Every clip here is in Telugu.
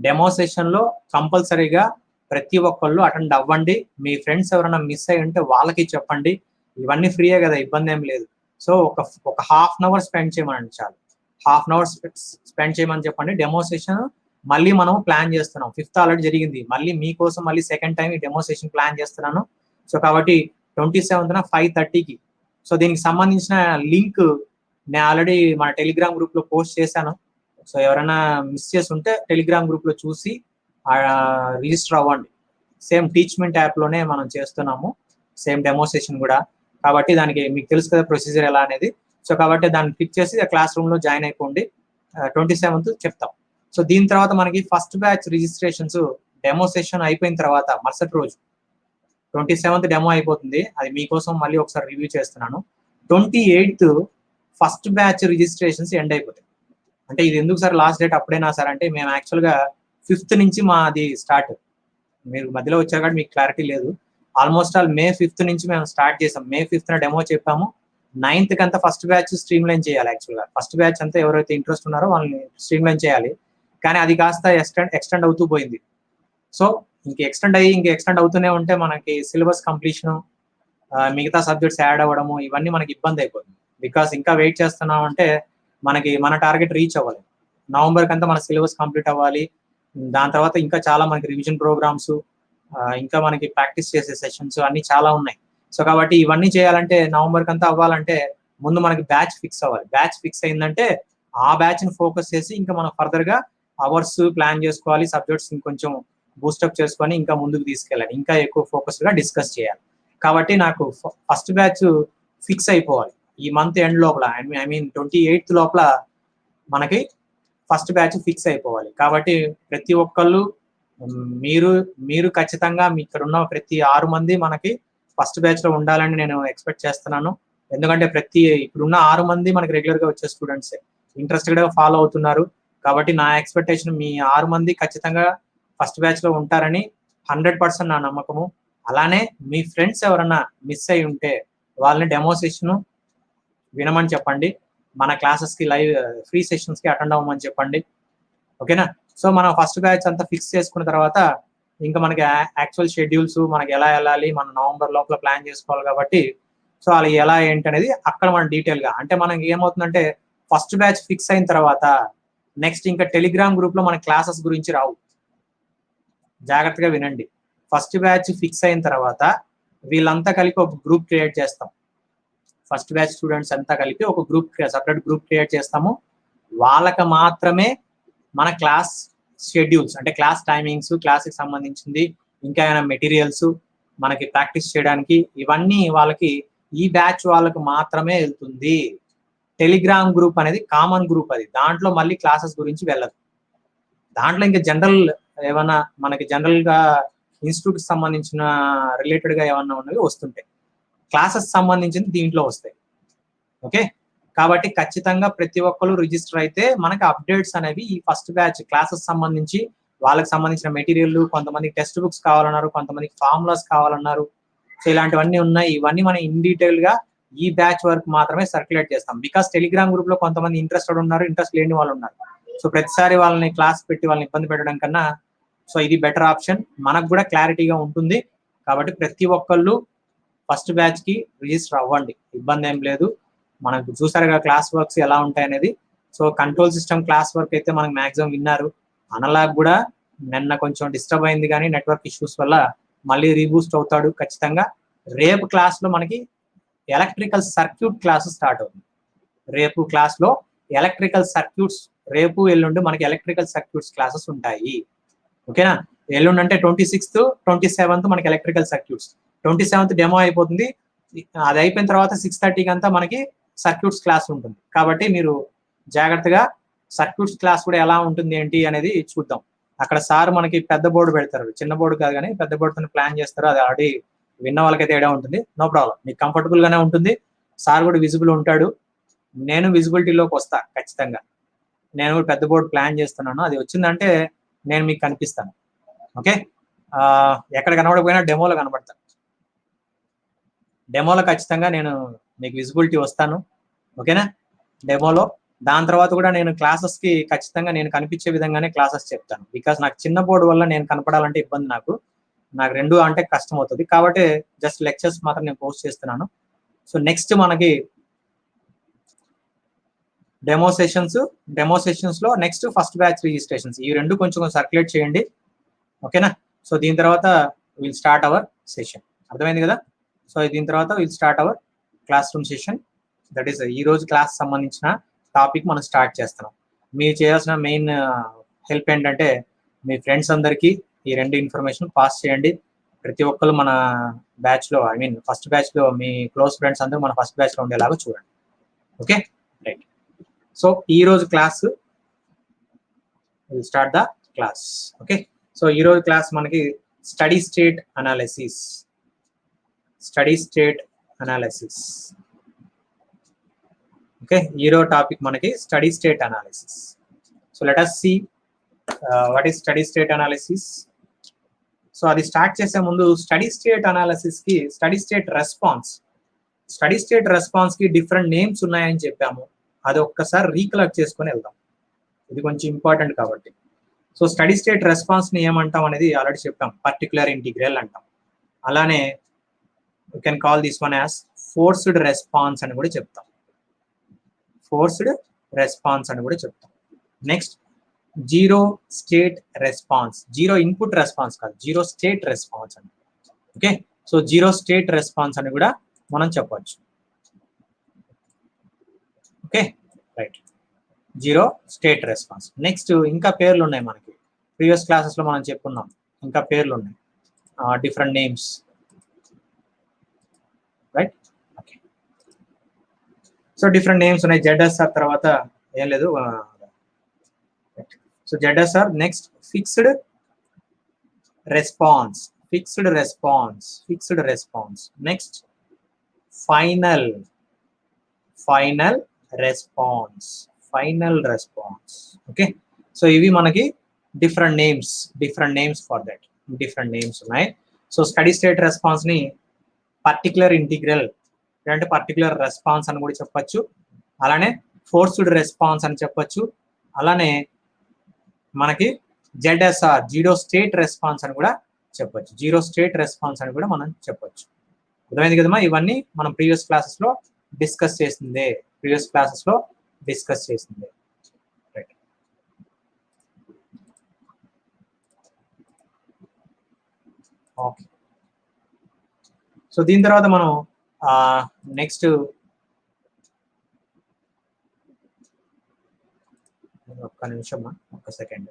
డెమో సెషన్లో కంపల్సరీగా ప్రతి ఒక్కళ్ళు అటెండ్ అవ్వండి. మీ ఫ్రెండ్స్ ఎవరైనా మిస్ అయ్యి ఉంటే వాళ్ళకి చెప్పండి. ఇవన్నీ ఫ్రీయే కదా, ఇబ్బంది ఏం లేదు. సో ఒక హాఫ్ అన్ అవర్ స్పెండ్ చేయమనండి చాలు. హాఫ్ అన్ అవర్ స్పెండ్ చేయమని చెప్పండి. డెమో సెషన్ మళ్ళీ మనం ప్లాన్ చేస్తున్నాం. 5th ఆల్రెడీ జరిగింది. మళ్ళీ మీకోసం మళ్ళీ సెకండ్ టైం ఈ డెమో సెషన్ ప్లాన్ చేస్తున్నాను. సో కాబట్టి 27న 5:30కి. సో దీనికి సంబంధించిన లింక్ నేను ఆల్రెడీ మన టెలిగ్రామ్ గ్రూప్ లో పోస్ట్ చేశాను. సో ఎవరైనా మిస్ చేసి ఉంటే టెలిగ్రామ్ గ్రూప్ లో చూసి రిజిస్టర్ అవ్వండి. సేమ్ టీచ్మెంట్ యాప్ లోనే మనం చేస్తున్నాము, సేమ్ డెమో సెషన్ కూడా. కాబట్టి దానికి మీకు తెలుసు కదా ప్రొసీజర్ ఎలా అనేది. సో కాబట్టి దాన్ని క్లిక్ చేసి క్లాస్ రూమ్ లో జాయిన్ అయిపోండి. 27th చెప్తాం. సో దీని తర్వాత మనకి first batch registrations demo session అయిపోయిన తర్వాత మరుసటి రోజు 27th డెమో అయిపోతుంది. అది మీకోసం మళ్ళీ ఒకసారి రివ్యూ చేస్తున్నాను. 28th first batch registrations end అయిపోతాయి. అంటే ఇది ఎందుకు సార్ లాస్ట్ డేట్ అప్పుడేనా సార్ అంటే, మేము యాక్చువల్గా 5th నుంచి మాది స్టార్ట్. మీరు మధ్యలో వచ్చారు కాబట్టి మీకు క్లారిటీ లేదు. ఆల్మోస్ట్ ఆల్ మే 5th నుంచి మేము స్టార్ట్ చేసాం. మే 5th డెమో చెప్పాము. 9th అంతా ఫస్ట్ బ్యాచ్ స్ట్రీమ్ లైన్ చేయాలి. యాక్చువల్గా ఫస్ట్ బ్యాచ్ అంతా ఎవరైతే ఇంట్రెస్ట్ ఉన్నారో వాళ్ళని స్ట్రీమ్ లైన్ చేయాలి. కానీ అది కాస్త ఎక్స్టెండ్ అవుతూ పోయింది. సో ఇంక ఎక్స్టెండ్ అవుతూనే ఉంటే మనకి సిలబస్ కంప్లీషన్, మిగతా సబ్జెక్ట్స్ యాడ్ అవ్వడము ఇవన్నీ మనకి ఇబ్బంది అయిపోతుంది. బికాస్ ఇంకా వెయిట్ చేస్తున్నాం అంటే మనకి మన టార్గెట్ రీచ్ అవ్వాలి. నవంబర్కి అంతా మన సిలబస్ కంప్లీట్ అవ్వాలి. దాని తర్వాత ఇంకా చాలా మనకి రివిజన్ ప్రోగ్రామ్స్, ఇంకా మనకి ప్రాక్టీస్ చేసే సెషన్స్ అన్ని చాలా ఉన్నాయి. సో కాబట్టి ఇవన్నీ చేయాలంటే నవంబర్కి అంతా అవ్వాలంటే ముందు మనకి బ్యాచ్ ఫిక్స్ అవ్వాలి. బ్యాచ్ ఫిక్స్ అయిందంటే ఆ బ్యాచ్ని ఫోకస్ చేసి ఇంకా మనం ఫర్దర్గా అవర్స్ ప్లాన్ చేసుకోవాలి, సబ్జెక్ట్స్ ఇంకొంచెం బూస్టప్ చేసుకొని ఇంకా ముందుకు తీసుకెళ్ళాలి, ఇంకా ఎక్కువ ఫోకస్గా డిస్కస్ చేయాలి. కాబట్టి నాకు ఫస్ట్ బ్యాచ్ ఫిక్స్ అయిపోవాలి ఈ మంత్ ఎండ్ లోపల. ఐ మీన్ 28th లోపల మనకి ఫస్ట్ బ్యాచ్ ఫిక్స్ అయిపోవాలి. కాబట్టి ప్రతి ఒక్కళ్ళు మీరు ఖచ్చితంగా మీ ఇక్కడ ఉన్న ప్రతి 6 మంది మనకి ఫస్ట్ బ్యాచ్ లో ఉండాలని నేను ఎక్స్పెక్ట్ చేస్తున్నాను. ఎందుకంటే ఇప్పుడున్న 6 మంది మనకి రెగ్యులర్ గా వచ్చే స్టూడెంట్సే, ఇంట్రెస్టెడ్ గా ఫాలో అవుతున్నారు. కాబట్టి నా ఎక్స్పెక్టేషన్ మీ 6 మంది ఖచ్చితంగా ఫస్ట్ బ్యాచ్ లో ఉంటారని 100% నా నమ్మకము. అలానే మీ ఫ్రెండ్స్ ఎవరన్నా మిస్ అయి ఉంటే వాళ్ళని డెమో సెషన్ వినమని చెప్పండి. మన క్లాసెస్ కి లైవ్ ఫ్రీ సెషన్స్ కి అటెండ్ అవ్వమని చెప్పండి. ఓకేనా? సో మనం ఫస్ట్ బ్యాచ్ అంతా ఫిక్స్ చేసుకున్న తర్వాత ఇంకా మనకి యాక్చువల్ షెడ్యూల్స్ మనకి ఎలా వెళ్ళాలి, మనం నవంబర్ లోపల ప్లాన్ చేసుకోవాలి. కాబట్టి సో అలా ఎలా ఏంటి అనేది అక్కడ మనం డీటెయిల్ గా, అంటే మనకి ఏమవుతుందంటే ఫస్ట్ బ్యాచ్ ఫిక్స్ అయిన తర్వాత నెక్స్ట్ ఇంకా టెలిగ్రామ్ గ్రూప్ లో మన క్లాసెస్ గురించి రావు. జాగ్రత్తగా వినండి. ఫస్ట్ బ్యాచ్ ఫిక్స్ అయిన తర్వాత వీళ్ళంతా కలిపి ఒక గ్రూప్ క్రియేట్ చేస్తాం. ఫస్ట్ బ్యాచ్ స్టూడెంట్స్ అంతా కలిపి ఒక సపరేట్ గ్రూప్ క్రియేట్ చేస్తాము. వాళ్ళకి మాత్రమే మన క్లాస్ షెడ్యూల్స్, అంటే క్లాస్ టైమింగ్స్, క్లాస్కి సంబంధించింది ఇంకా ఏమైనా మెటీరియల్స్ మనకి ప్రాక్టీస్ చేయడానికి ఇవన్నీ వాళ్ళకి ఈ బ్యాచ్ వాళ్ళకి మాత్రమే వెళ్తుంది. టెలిగ్రామ్ గ్రూప్ అనేది కామన్ గ్రూప్, అది దాంట్లో మళ్ళీ క్లాసెస్ గురించి వెళ్ళదు. దాంట్లో ఇంకా జనరల్ ఏమన్నా మనకి జనరల్ గా ఇన్స్టిట్యూట్ కి సంబంధించిన రిలేటెడ్ గా ఏమన్నా ఉన్నవి వస్తుంటాయి. క్లాసెస్ సంబంధించింది దీంట్లో వస్తాయి. ఓకే, కాబట్టి ఖచ్చితంగా ప్రతి ఒక్కరు రిజిస్టర్ అయితే మనకి అప్డేట్స్ అనేవి ఈ ఫస్ట్ బ్యాచ్ క్లాసెస్ సంబంధించి వాళ్ళకి సంబంధించిన మెటీరియల్, కొంతమంది టెక్స్ట్ బుక్స్ కావాలన్నారు, కొంతమందికి ఫార్ములాస్ కావాలన్నారు. సో ఇలాంటివన్నీ ఉన్నాయి. ఇవన్నీ మనం ఇన్ డీటెయిల్ గా ఈ బ్యాచ్ వరకు మాత్రమే సర్క్యులేట్ చేస్తాం. బికాస్ టెలిగ్రామ్ గ్రూప్ లో కొంతమంది ఇంట్రెస్టెడ్ ఉన్నారు, ఇంట్రెస్ట్ లేని వాళ్ళు ఉన్నారు. సో ప్రతిసారి వాళ్ళని క్లాస్ పెట్టి వాళ్ళని ఇబ్బంది పెట్టడం కన్నా సో ఇది బెటర్ ఆప్షన్, మనకు కూడా క్లారిటీగా ఉంటుంది. కాబట్టి ప్రతి ఒక్కళ్ళు ఫస్ట్ బ్యాచ్ కి రిజిస్టర్ అవ్వండి, ఇబ్బంది ఏం లేదు. మనకు చూసారుగా క్లాస్ వర్క్స్ ఎలా ఉంటాయి అనేది. So control system class work అయితే మనకు మాక్సిమం విన్నారు. అనలాగ్ కూడా నిన్న కొంచెం డిస్టర్బ్ అయింది, కానీ నెట్వర్క్ ఇష్యూస్ వల్ల మళ్ళీ రీబూస్ట్ అవుతాడు ఖచ్చితంగా. రేపు క్లాస్ లో మనకి ఎలక్ట్రికల్ సర్క్యూట్ క్లాస్ స్టార్ట్ అవుతుంది. రేపు క్లాస్ లో ఎలక్ట్రికల్ సర్క్యూట్స్, రేపు ఎల్లుండి మనకి ఎలక్ట్రికల్ సర్క్యూట్స్ క్లాసెస్ ఉంటాయి. ఓకేనా? ఎల్లుండి అంటే 26th 27th మనకి ఎలక్ట్రికల్ సర్క్యూట్స్. 27th డెమో అయిపోతుంది. అది అయిపోయిన తర్వాత 6:30కి అంతా మనకి సర్క్యూట్స్ క్లాస్ ఉంటుంది. కాబట్టి మీరు జాగ్రత్తగా సర్క్యూట్స్ క్లాస్ కూడా ఎలా ఉంటుంది ఏంటి అనేది చూద్దాం. అక్కడ సార్ మనకి పెద్ద బోర్డు పెడతారు, చిన్న బోర్డు కాదు కానీ పెద్ద బోర్డుతో ప్లాన్ చేస్తారు. అది ఆల్రెడీ విన్న వాళ్ళకైతే ఏడా ఉంటుంది, నో ప్రాబ్లం, మీకు కంఫర్టబుల్ గానే ఉంటుంది. సార్ కూడా విజిబుల్ ఉంటాడు, నేను విజిబిలిటీలోకి వస్తా ఖచ్చితంగా. నేను కూడా పెద్ద బోర్డు ప్లాన్ చేస్తున్నాను, అది వచ్చిందంటే నేను మీకు కనిపిస్తాను. ఓకే, ఎక్కడ కనబడకపోయినా డెమోలో కనబడతాను. డెమోలో ఖచ్చితంగా నేను మీకు విజిబిలిటీ వస్తాను. ఓకేనా? డెమోలో దాని తర్వాత కూడా నేను క్లాసెస్కి ఖచ్చితంగా నేను కనిపించే విధంగానే క్లాసెస్ చెప్తాను. బికాస్ నాకు చిన్న బోర్డు వల్ల నేను కనపడాలంటే ఇబ్బంది నాకు రెండు అంటే కష్టం అవుతుంది. కాబట్టి జస్ట్ లెక్చర్స్ మాత్రం నేను పోస్ట్ చేస్తున్నాను. సో నెక్స్ట్ మనకి డెమో సెషన్స్ లో నెక్స్ట్ ఫస్ట్ బ్యాచ్ రిజిస్ట్రేషన్స్ ఈ రెండు కొంచెం సర్క్యులేట్ చేయండి, ఓకేనా. సో దీని తర్వాత విల్ స్టార్ట్ అవర్ సెషన్, అర్థమైంది కదా. సో దీని తర్వాత will start our class room session, that is ఈ రోజు క్లాస్ సంబంధించిన టాపిక్ మనం స్టార్ట్ చేస్తున్నాం. మీరు చేయాల్సిన మెయిన్ హెల్ప్ ఏంటంటే మీ ఫ్రెండ్స్ అందరికీ ఈ రెండు ఇన్ఫర్మేషన్ పాస్ చేయండి. ప్రతి ఒక్కరు మన బ్యాచ్లో ఫస్ట్ బ్యాచ్లో మీ క్లోజ్ ఫ్రెండ్స్ అందరూ మన ఫస్ట్ బ్యాచ్లో ఉండేలాగా చూడండి, ఓకే రైట్. సో ఈ రోజు class will start the class, okay. So ఈ రోజు క్లాస్ మనకి స్టడీ స్టేట్ అనాలిసిస్, ఓకే. ఈరో టాపిక్ మనకి steady state analysis. So let us see what is steady state analysis. So అది స్టార్ట్ చేసే ముందు స్టడీ స్టేట్ అనాలిసిస్ కి స్టడీ స్టేట్ రెస్పాన్స్ కి డిఫరెంట్ నేమ్స్ ఉన్నాయని చెప్పాము. అది ఒక్కసారి రీకలెక్ట్ చేసుకొని వెళ్దాం, ఇది కొంచెం ఇంపార్టెంట్ కాబట్టి. సో స్టడీ స్టేట్ రెస్పాన్స్ ని ఏమంటాం అనేది ఆల్రెడీ చెప్పాం, పర్టికులర్ ఇంటిగ్రల్ అంటాం. అలానే you can call this one as forced response అని కూడా చెప్తాం. Next zero state response, zero input response కాదు, జీరో స్టేట్ రెస్పాన్స్ అని, okay. So zero state response అని కూడా మనం చెప్పవచ్చు, okay right. Zero state response. Next ఇంకా పేర్లు ఉన్నాయి మనకి, ప్రీవియస్ క్లాసెస్ లో మనం చెప్పుకున్నాం, ఇంకా పేర్లు ఉన్నాయి, different names, right. Okay, so different names ఉన్నాయి. ZSR తర్వాత ఏం లేదు, so ZSR. Next fixed response. Next final response, okay. So ఇవి మనకి different names for that, different names ఉన్నాయి. సో స్టడీ స్టేట్ రెస్పాన్స్ ని పర్టికులర్ ఇంటిగ్రల్ అంటే పర్టికులర్ రెస్పాన్స్ అని కూడా చెప్పొచ్చు, అలానే ఫోర్స్డ్ రెస్పాన్స్ అని చెప్పొచ్చు, అలానే మనకి ZSR జీరో స్టేట్ రెస్పాన్స్ అని కూడా మనం చెప్పొచ్చు. అర్థమైంది కదమ్మా. ఇవన్నీ మనం ప్రీవియస్ క్లాసెస్ లో డిస్కస్ చేసిందే, రైట్. ఓకే, సో దీని తర్వాత మనం నెక్స్ట్ ఒక్క నిమిషం, ఒక్క second.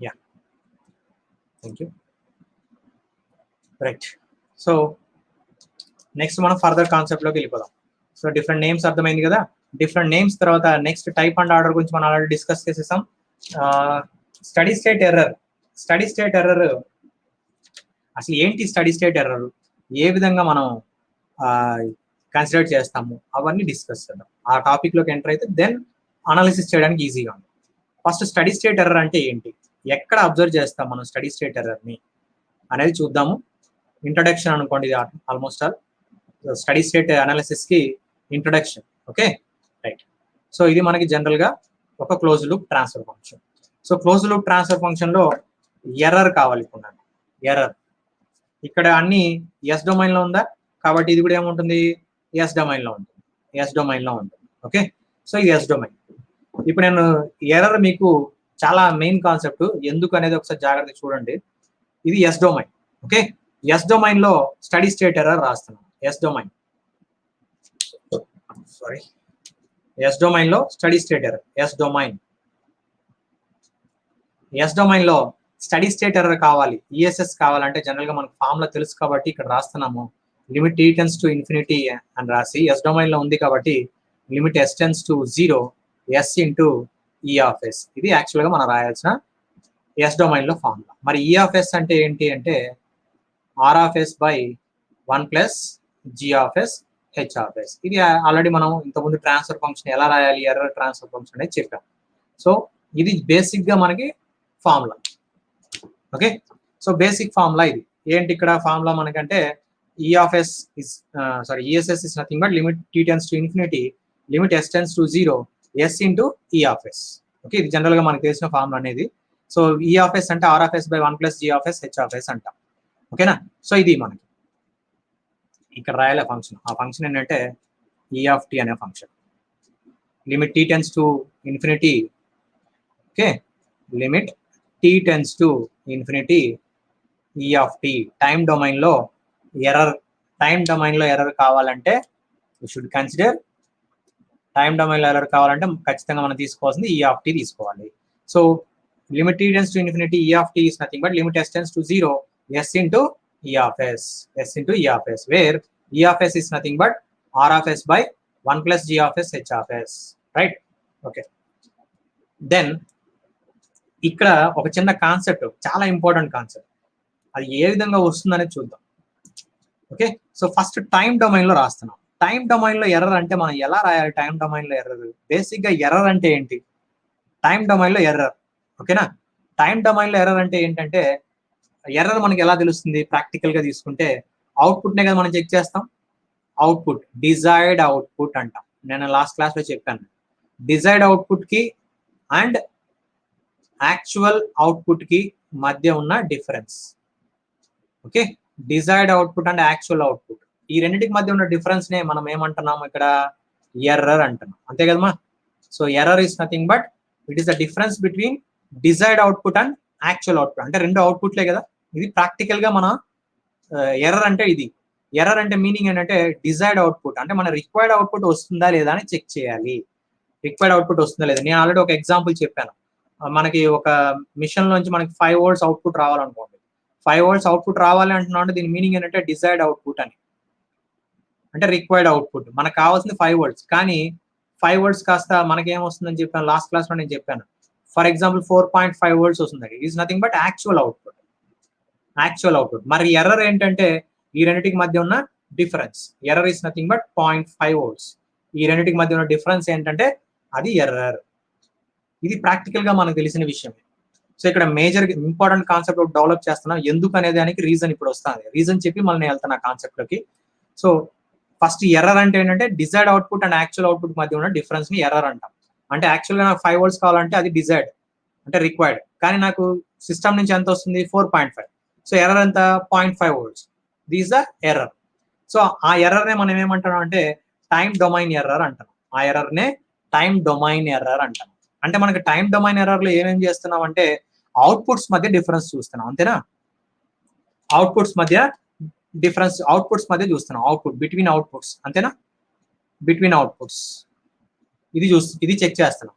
Yeah, thank you, right. So next మనం ఫర్దర్ కాన్సెప్ట్ లోకి వెళ్ళిపోదాం. సో డిఫరెంట్ నేమ్స్ అర్థమైంది కదా. డిఫరెంట్ నేమ్స్ తర్వాత నెక్స్ట్ టైప్ అండ్ ఆర్డర్ గురించి మనం ఆల్రెడీ డిస్కస్ చేసేసాం. స్టడీ స్టేట్ ఎర్రర్ అసలు ఏంటి, స్టడీ స్టేట్ ఎర్రర్ ఏ విధంగా మనం కన్సిడర్ చేస్తాము అవన్నీ డిస్కస్ చేద్దాం. ఆ టాపిక్ లోకి ఎంటర్ అయితే దెన్ అనాలిసిస్ చేయడానికి ఈజీగా ఉంది. ఫస్ట్ స్టడీ స్టేట్ ఎర్రర్ అంటే ఏంటి, ఎక్కడ అబ్జర్వ్ చేస్తాం మనం స్టడీ స్టేట్ ఎర్రర్ని అనేది చూద్దాము. ఇంట్రడక్షన్ అనుకోండి, ఇది almost all steady state analysis కి ఇంట్రడక్షన్, ఓకే రైట్. సో ఇది మనకి జనరల్ గా ఒక close loop transfer function. So close loop transfer function లో ఎర్రర్ కావాలి. ఇప్పుడు ఎర్రర్ ఇక్కడ అన్ని ఎస్ డొమైన్ లో ఉందా, కాబట్టి ఇది కూడా ఏముంటుంది, ఎస్ డొమైన్ లో ఉంటుంది, ఓకే. సో ఇది ఎస్ డొమైన్. ఇప్పుడు నేను ఎర్రర్ మీకు చాలా మెయిన్ కాన్సెప్ట్ ఎందుకు అనేది ఒకసారి జాగ్రత్తగా చూడండి. ఇది S domain, okay. S domain లో స్టడీ స్టేట్ ఎర్రర్ రాస్తున్నాను. ఎస్ డొమైన్ లో steady state error, S domain లో స్టడీ స్టేట్ ఎర్రర్ కావాలి, ఈఎస్ఎస్ కావాలంటే జనరల్ గా మనకు ఫార్ములా తెలుసు కాబట్టి ఇక్కడ రాస్తున్నాము. Limit t tends to infinity అని రాసి ఎస్ డొమైన్ లో ఉంది కాబట్టి limit s tends to 0 s into e of s. ఇది యాక్చువల్ గా మనం రాయాల్సిన ఎస్ డొమైన్ లో ఫార్ములా. మరి e of s అంటే ఏంటి అంటే r of s by 1 plus g of s h of s. ఇది ఆల్రెడీ మనం ఇంతకుముందు ట్రాన్స్ఫర్ ఫంక్షన్ ఎలా రాయాలి, ఎర్రర్ ట్రాన్స్ఫర్ ఫంక్షన్ అనేది చెప్పాం. సో ఇది బేసిక్ గా మనకి formula, okay. So basic formula ఇది ఏంటి ఇక్కడ ఫార్ములా మనకంటే E of s is ESS is nothing but limit t tends to infinity limit s tends to 0 s into E of s. Okay, ఇది జనరల్ గా మనకు తెలిసిన ఫార్ములా అనేది. సో E of s అంటే R of s by 1 plus G of s H of s అంటాం. ఓకేనా? సో ఇది మనకి ఇక్కడ రాయాలి ఫంక్షన్. ఆ ఫంక్షన్ ఏంటంటే E of t అనే function. Limit t tends to infinity. Okay, limit t tends to infinity E of t. Time domain లో ఎర్రర్ కావాలంటే you should consider time domain లో ఎర్రర్ కావాలంటే ఖచ్చితంగా మనం తీసుకోవాల్సింది E of t తీసుకోవాలి. So limit t tends to infinity E of t is nothing but limit s tends to 0 s into E of s where E of s is nothing but R of s by 1 plus G of s H of s, right? Okay, then ఇక్కడ ఒక చిన్న కాన్సెప్ట్, చాలా ఇంపార్టెంట్ కాన్సెప్ట్, అది ఏ విధంగా వస్తుందనేది చూద్దాం. Okay, so first time domain లో రాస్తున్నాం. టైం డొమైన్ లో ఎర్రర్ అంటే మనం ఎలా రాయాలి? టైం డొమైన్ లో ఎర్రర్, బేసిక్ గా ఎర్రర్ అంటే ఏంటి? టైం డొమైన్ లో ఎర్రర్, ఓకేనా? టైం డొమైన్ లో ఎర్రర్ అంటే ఏంటంటే ఎర్రర్ మనకి ఎలా తెలుస్తుంది? ప్రాక్టికల్ గా తీసుకుంటే అవుట్పుట్ నే కదా మనం చెక్ చేస్తాం. అవుట్పుట్, డిజైర్డ్ అవుట్పుట్ అంటాం. నేను లాస్ట్ క్లాస్ లో చెప్పాను, డిజైర్డ్ అవుట్పుట్ కి అండ్ యాక్చువల్ అవుట్పుట్ కి మధ్య ఉన్న difference. Okay, desired output and actual output, ఈ రెండింటికి మధ్య ఉన్న డిఫరెన్స్ నే మనం ఏమంటున్నాము ఇక్కడ? ఎర్రర్ అంటున్నాం. అంతే కదమ్మా? So error is nothing but it is the difference between desired output and actual output. అంటే రెండు అవుట్పుట్లే కదా. ఇది ప్రాక్టికల్ గా మన ఎర్రర్ అంటే ఇది. ఎర్రర్ అంటే మీనింగ్ ఏంటంటే డిజైర్డ్ అవుట్పుట్ అంటే మన రిక్వైర్డ్ అవుట్పుట్ వస్తుందా లేదా అని చెక్ చేయాలి. రిక్వైర్డ్ అవుట్పుట్ వస్తుందా లేదా. నేను ఆల్రెడీ ఒక ఎగ్జాంపుల్ చెప్పాను. మనకి ఒక మిషన్ నుంచి మనకి 5 volts అవుట్పుట్ రావాలనుకోండి. 5 volts అవుట్పుట్ రావాలి అంటున్నాం అంటే దీని మీనింగ్ ఏంటంటే డిజైర్డ్ అవుట్పుట్ అని, అంటే రిక్వైర్డ్ అవుట్పుట్. మనకు కావాల్సింది 5 volts, కానీ 5 volts కాస్త మనకి ఏమొస్తుందని చెప్పాను లాస్ట్ క్లాస్ లో. నేను చెప్పాను ఫర్ ఎగ్జాంపుల్ 4.5 volts వస్తుంది. It is nothing but actual output. మరి ఎర్రర్ ఏంటంటే ఈ రెండింటికి మధ్య ఉన్న difference. Error is nothing but 0.5 volts. ఈ రెండింటికి మధ్య ఉన్న డిఫరెన్స్ ఏంటంటే అది ఎర్రర్. ఇది ప్రాక్టికల్ గా మనకు తెలిసిన విషయమే. సో ఇక్కడ మేజర్ ఇంపార్టెంట్ కాన్సెప్ట్ డెవలప్ చేస్తున్నాం. ఎందుకు అనే దానికి రీజన్ ఇప్పుడు వస్తుంది. రీజన్ చెప్పి మళ్ళీ వెళ్తున్నా కాన్సెప్ట్ లోకి. సో ఫస్ట్ ఎర్రర్ అంటే ఏంటంటే desired output and actual output మధ్య ఉన్న డిఫరెన్స్ ని ఎర్రర్ అంటాం. అంటే యాక్చువల్ గా నాకు 5 volts కావాలంటే అది డిజైర్డ్ అంటే రిక్వైర్డ్, కానీ నాకు సిస్టమ్ నుంచి ఎంత వస్తుంది? 4.5. సో ఎర్రర్ ఎంత? 0.5 volts. This the error. So ఆ ఎర్రర్ నే మనం ఏమంటున్నాం అంటే టైం డొమైన్ ఎర్రర్ అంటాం. ఆ ఎర్రర్ నే టైం డొమైన్ ఎర్రర్ అంటాం. అంటే మనకి టైం డొమైన్ ఎర్రర్ లో ఏమేం చేస్తున్నాం అంటే అవుట్పుట్స్ మధ్య డిఫరెన్స్ చూస్తున్నాం. అంతేనా? అవుట్పుట్స్ మధ్య డిఫరెన్స్, అవుట్పుట్స్ మధ్య చూస్తున్నాం. అవుట్పుట్ బిట్వీన్ అవుట్పుట్స్, అంతేనా? బిట్వీన్ అవుట్పుట్స్ ఇది చెక్ చేస్తున్నాం.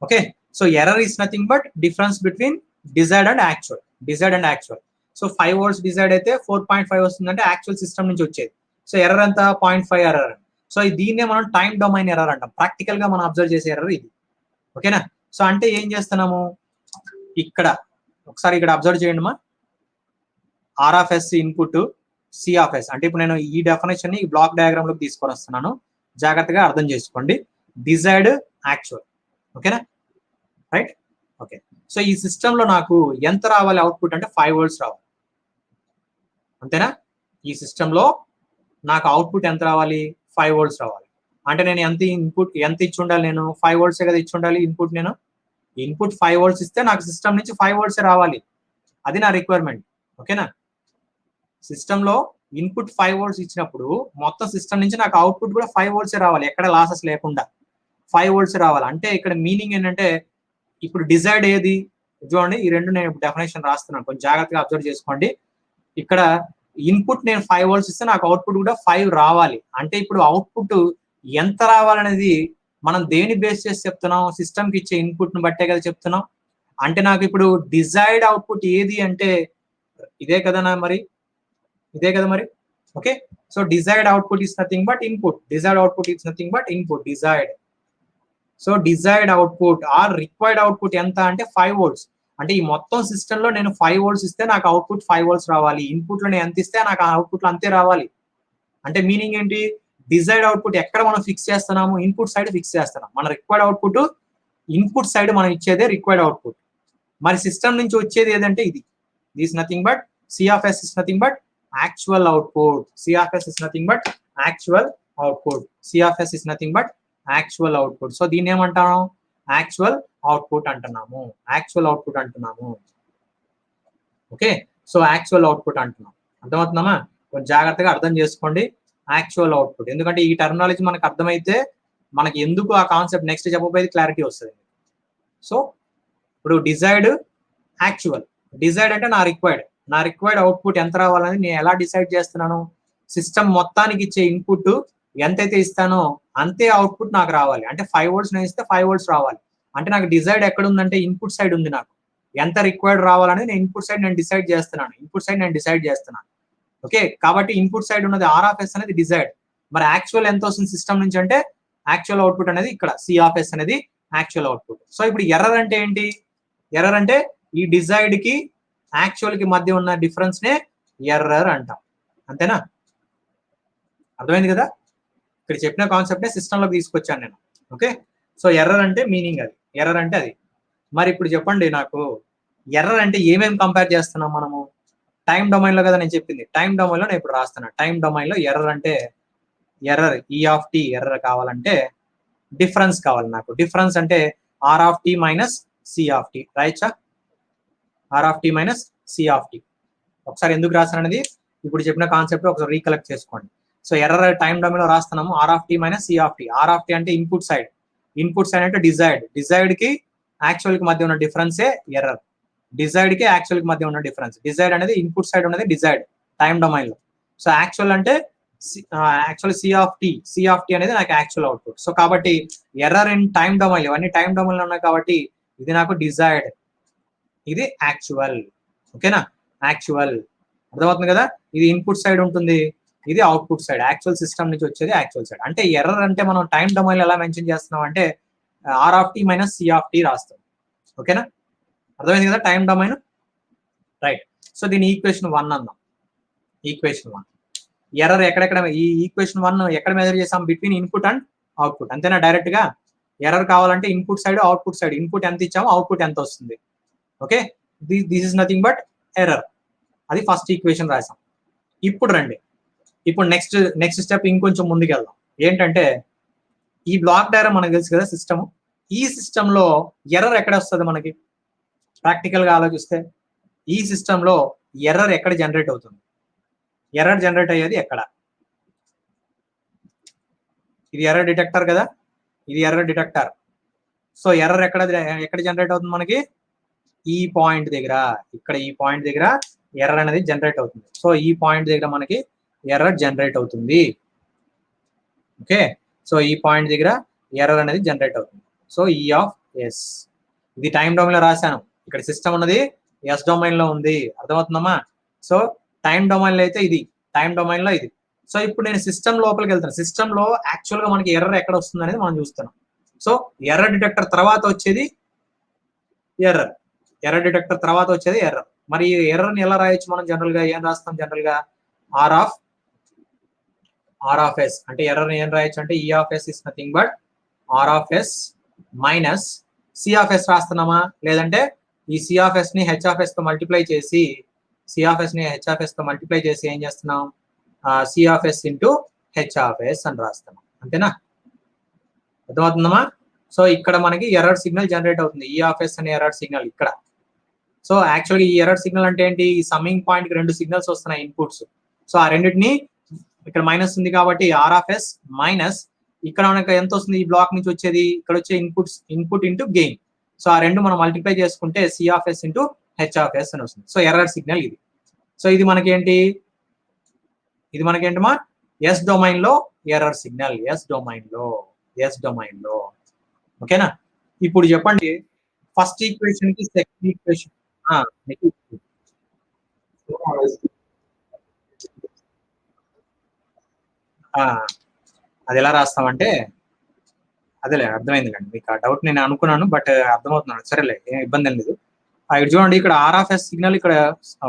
Okay, so error is nothing but difference between desired and actual. So 5 volts desired అయితే 4.5 వస్తుందంటే యాక్చువల్ సిస్టమ్ నుంచి వచ్చేది. సో ఎర్రర్ ఎంత? 0.5 ఎర్రర్. సో దీన్నే మనం టైం డొమైన్ ఎర్రర్ అంటాం. ప్రాక్టికల్ గా మనం అబ్జర్వ్ చేసే ఎర్రర్ ఇది. ఓకేనా? సో అంటే ఏం చేస్తున్నాము ఇక్కడ ఒకసారి ఇక్కడ అబ్జర్వ్ చేయండి మా. R of s input, C of s అంటే ఇప్పుడు నేను ఈ డెఫినేషన్ ని ఈ బ్లాక్ డయాగ్రామ్ లోకి తీసుకొని వస్తున్నాను. జాగ్రత్తగా అర్థం చేసుకోండి. Desired, actual. ఓకేనా? రైట్? ఓకే, సో ఈ సిస్టమ్ లో నాకు ఎంత రావాలి అవుట్పుట్ అంటే 5 volts రావాలి. అంతేనా? ఈ సిస్టమ్ లో నాకు అవుట్పుట్ ఎంత రావాలి? 5 volts రావాలి. అంటే నేను ఎంత ఇచ్చి ఉండాలి? నేను 5 volts కదా ఇచ్చి ఉండాలి ఇన్పుట్. నేను ఇన్పుట్ 5 volts ఇస్తే నాకు సిస్టమ్ నుంచి 5 volts రావాలి. అది నా రిక్వైర్మెంట్. ఓకేనా? సిస్టమ్ లో ఇన్పుట్ 5 volts ఇచ్చినప్పుడు మొత్తం సిస్టమ్ నుంచి నాకు అవుట్పుట్ కూడా 5 volts రావాలి, ఎక్కడ లాసెస్ లేకుండా 5 volts రావాలి. అంటే ఇక్కడ మీనింగ్ ఏంటంటే ఇప్పుడు డిజైర్డ్ ఏది? చూడండి, ఈ రెండు నేను డెఫినేషన్ రాస్తున్నాను, కొంచెం జాగ్రత్తగా అబ్జర్వ్ చేసుకోండి. ఇక్కడ ఇన్పుట్ నేను 5 volts ఇస్తే నాకు అవుట్పుట్ కూడా 5 రావాలి. అంటే ఇప్పుడు అవుట్పుట్ ఎంత రావాలనేది మనం దేని బేస్ చేసి చెప్తున్నాం? సిస్టమ్ కి ఇచ్చే ఇన్పుట్ ను బట్టే కదా చెప్తున్నాం. అంటే నాకు ఇప్పుడు డిజైర్డ్ అవుట్పుట్ ఏది అంటే ఇదే కదా మరి. Okay, so desired output is nothing but input. Desired. So desired output or required output ఎంత అంటే 5 volts. అంటే ఈ మొత్తం సిస్టమ్ లో నేను 5 volts ఇస్తే నాకు అవుట్పుట్ 5 volts రావాలి. ఇన్పుట్ లో నేను ఎంత ఇస్తే నాకు అవుట్పుట్ లో అంతే రావాలి. అంటే మీనింగ్ ఏంటి? డిజైర్డ్ అవుట్పుట్ ఎక్కడ మనం ఫిక్స్ చేస్తున్నాము? ఇన్పుట్ సైడ్ ఫిక్స్ చేస్తున్నాం. మన రిక్వైర్డ్ అవుట్పుట్ ఇన్పుట్ సైడ్ మనం ఇచ్చేదే రిక్వైర్డ్ అవుట్పుట్. మరి సిస్టమ్ నుంచి వచ్చేది ఏదంటే ఇది. This nothing but c of s is nothing but actual output. C of s is nothing but actual output. C of s is nothing but actual output. So దీన్ని ఏమంటాము? యాక్చువల్ అవుట్పుట్ అంటున్నాము. యాక్చువల్ అవుట్పుట్ అంటున్నాము. ఓకే, సో యాక్చువల్ అవుట్పుట్ అంటున్నాం. అర్థమవుతుందమ్మా? కొంచెం జాగ్రత్తగా అర్థం చేసుకోండి యాక్చువల్ అవుట్పుట్. ఎందుకంటే ఈ టర్మినాలజీ మనకు అర్థమైతే మనకి ఎందుకు ఆ కాన్సెప్ట్ నెక్స్ట్ చెప్పబోయేది క్లారిటీ వస్తుంది. సో ఇప్పుడు డిజైర్డ్, యాక్చువల్. డిజైర్డ్ అంటే నా రిక్వైర్డ్ అవుట్పుట్ ఎంత రావాలని నేను ఎలా డిసైడ్ చేస్తున్నాను? సిస్టమ్ మొత్తానికి ఇచ్చే ఇన్పుట్ ఎంతైతే ఇస్తానో అంతే అవుట్పుట్ నాకు రావాలి. అంటే 5 volts నేను ఇస్తే 5 volts రావాలి. అంటే నాకు డిజైర్డ్ ఎక్కడ ఉందంటే ఇన్పుట్ సైడ్ ఉంది. నాకు ఎంత రిక్వైర్డ్ రావాలని నేను ఇన్పుట్ సైడ్ నేను డిసైడ్ చేస్తున్నాను. ఓకే, కాబట్టి ఇన్పుట్ సైడ్ ఉన్నది ఆర్ ఆఫ్ ఎస్ అనేది డిజైర్డ్. మరి యాక్చువల్ ఎంత వస్తుంది సిస్టమ్ నుంచి అంటే యాక్చువల్ అవుట్పుట్ అనేది ఇక్కడ సి ఆఫ్ ఎస్ అనేది యాక్చువల్ అవుట్పుట్. సో ఇప్పుడు ఎర్రర్ అంటే ఏంటి? ఎర్రర్ అంటే ఈ డిజైర్డ్ కి యాక్చువల్ కి మధ్య ఉన్న డిఫరెన్స్ నే ఎర్రర్ అంటాం. అంతేనా? అర్థమైంది కదా? ఇక్కడ చెప్పిన కాన్సెప్ట్ నే సిస్టమ్ లోకి తీసుకొచ్చాను నేను. ఓకే, సో ఎర్రర్ అంటే మీనింగ్ అది. ఎర్రర్ అంటే అది. మరి ఇప్పుడు చెప్పండి నాకు, ఎర్రర్ అంటే ఏమేమి కంపేర్ చేస్తున్నాం మనము? టైం డొమైన్ లో కదా నేను చెప్పింది. టైం డొమైన్ లో నేను ఇప్పుడు రాస్తున్నా. టైం డొమైన్ లో ఎర్రర్ అంటే error e of t error కావాలంటే డిఫరెన్స్ కావాలి నాకు. డిఫరెన్స్ అంటే r of t minus c of t రాయచ్చా? R of t minus c of t. ఒకసారి ఎందుకు రాస్తాను అనేది ఇప్పుడు చెప్పిన కాన్సెప్ట్ ఒకసారి రీకలెక్ట్ చేసుకోండి. సో ఎర్రర్ టైం డొమైన్ లో రాస్తున్నాము r of t minus c of t. R of t అంటే ఇన్పుట్ సైడ్ అంటే డిజైర్డ్ కి యాక్చువల్ కి మధ్య ఉన్న డిఫరెన్సే ఎర్రర్. డిజైర్డ్ కి యాక్చువల్ కి మధ్య ఉన్న డిఫరెన్స్. డిజైర్డ్ అనేది ఇన్పుట్ సైడ్ ఉన్నది డిజైర్డ్ టైం డొమైన్ లో. సో యాక్చువల్ అంటే యాక్చువల్ సి ఆఫ్ టీ అనేది నాకు యాక్చువల్ అవుట్పుట్. సో కాబట్టి ఎర్రర్ ఇన్ టైం డొమైన్, ఇవన్నీ టైం డొమైన్ లో ఉన్నాయి కాబట్టి ఇది నాకు డిజైర్డ్, ఇది యాక్చువల్. ఓకేనా? యాక్చువల్. అర్థమవుతుంది కదా? ఇది ఇన్పుట్ సైడ్ ఉంటుంది, ఇది అవుట్పుట్ సైడ్. యాక్చువల్ సిస్టమ్ నుంచి వచ్చేది యాక్చువల్ సైడ్. అంటే ఎర్రర్ అంటే మనం టైం డొమైన్ ఎలా మెన్షన్ చేస్తున్నాం అంటే r of t minus c of t రాస్తాం. ఓకేనా? అర్థమైంది కదా టైం డొమైన్? రైట్. సో దీని ఈక్వేషన్ 1 అందాం. ఈక్వేషన్ 1 ఎర్రర్ ఎక్కడెక్కడ, ఈ ఈక్వేషన్ 1 ఎక్కడ మెజర్ చేసాం? Between input and output. అంతేనా? డైరెక్ట్ గా ఎర్రర్ కావాలంటే input side output side, input ఎంత ఇచ్చామో అవుట్పుట్ ఎంత వస్తుంది. Okay, this is nothing but error. అది ఫస్ట్ ఈక్వేషన్ రాసాం. ఇప్పుడు రండి, ఇప్పుడు నెక్స్ట్ స్టెప్ ఇంకొంచెం ముందుకు వెళ్దాం. ఏంటంటే ఈ బ్లాక్ డయాగ్రామ్ మనకు తెలుసు కదా సిస్టమ్. ఈ సిస్టమ్ లో ఎర్రర్ ఎక్కడ వస్తుంది మనకి? ప్రాక్టికల్ గా ఆలోచిస్తే ఈ సిస్టమ్ లో ఎర్రర్ ఎక్కడ జనరేట్ అవుతుంది? ఎర్రర్ జనరేట్ అయ్యేది ఎక్కడ? ఇది ఎర్రర్ డిటెక్టర్ కదా, ఇది ఎర్రర్ డిటెక్టర్. సో ఎర్రర్ ఎక్కడ జనరేట్ అవుతుంది మనకి? ఈ పాయింట్ దగ్గర, ఇక్కడ ఈ పాయింట్ దగ్గర ఎర్రర్ అనేది జనరేట్ అవుతుంది. సో ఈ పాయింట్ దగ్గర మనకి ఎర్రర్ జనరేట్ అవుతుంది. ఓకే, సో ఈ పాయింట్ దగ్గర ఎర్రర్ అనేది జనరేట్ అవుతుంది. సో ఈ ఆఫ్ ఎస్, ఇది టైం డొమైన్ లో రాశాను. ఇక్కడ సిస్టమ్ ఉన్నది ఎస్ డొమైన్ లో ఉంది. అర్థమవుతుందమ్మా? సో టైం డొమైన్ లో అయితే ఇది, టైం డొమైన్ లో ఇది. సో ఇప్పుడు నేను సిస్టమ్ లోపలికి వెళ్తాను. సిస్టమ్ లో యాక్చువల్ గా మనకి ఎర్రర్ ఎక్కడ వస్తుంది అనేది మనం చూస్తున్నాం. సో ఎర్రర్ డిటెక్టర్ తర్వాత వచ్చేది ఎర్రర్. ఎర్రర్ డిటెక్టర్ తర్వాత వచ్చేది ఎర్రర్. మరి ఎర్రర్ ని ఎలా రాయొచ్చు మనం? జనరల్ గా ఏం రాస్తాం? జనరల్ గా ఆర్ ఆఫ్ ఎస్ అంటే ఎర్రర్ ఏం రాయొచ్చు అంటే e of s is nothing but r of s minus c of s రాస్తున్నామా? లేదంటే ఈ సి ఆఫ్ ఎస్ ని హెచ్ ఆఫ్ ఎస్ తో మల్టిప్లై చేసి, సి ఆఫ్ ఎస్ ని హెచ్ ఆఫ్ ఎస్ తో మల్టిప్లై చేసి ఏం చేస్తున్నాం? C of yes into H of s అని రాస్తున్నాం. అంతేనా? అర్థమవుతుందమ్మా? సో ఇక్కడ మనకి ఎర్రర్ సిగ్నల్ జనరేట్ అవుతుంది, ఈ ఆఫ్ ఎస్ అనే ఎర్రర్ సిగ్నల్ ఇక్కడ. సో యాక్చువల్గా ఈ ఎర్రర్ సిగ్నల్ అంటే ఏంటి? ఈ సమ్మింగ్ పాయింట్ కి 2 సిగ్నల్స్ వస్తున్నాయి, ఇన్పుట్స్. సో ఆ రెండింటిని ఇక్కడ మైనస్ ఉంది కాబట్టి ఆర్ ఆఫ్ ఎస్ మైనస్ ఇక్కడ మనకు ఎంత వస్తుంది? ఈ బ్లాక్ నుంచి వచ్చేది ఇక్కడ వచ్చే ఇన్పుట్ ఇంటూ గెయిన్. సో ఆ రెండు మనం మల్టిప్లై చేసుకుంటే c of yes into H of s అని వస్తుంది. సో ఎర్రర్ సిగ్నల్ ఇది. సో ఇది మనకేంటి? ఇది మనకేంటమా? ఎస్ డొమైన్ లో ఎర్రర్ సిగ్నల్. ఎస్ డొమైన్ లో. ఓకేనా? ఇప్పుడు చెప్పండి, ఫస్ట్ ఈక్వేషన్ కి సెకండ్ ఈక్వేషన్ అది ఎలా రాస్తామంటే, అదేలే అర్థమైందిలేండి మీకు ఆ డౌట్. నేను అనుకున్నాను బట్ అర్థమవుతున్నాను. సరేలే, ఏం ఇబ్బంది లేదు. ఇక్కడ చూడండి, ఇక్కడ ఆర్ ఆఫ్ ఎస్ సిగ్నల్ ఇక్కడ,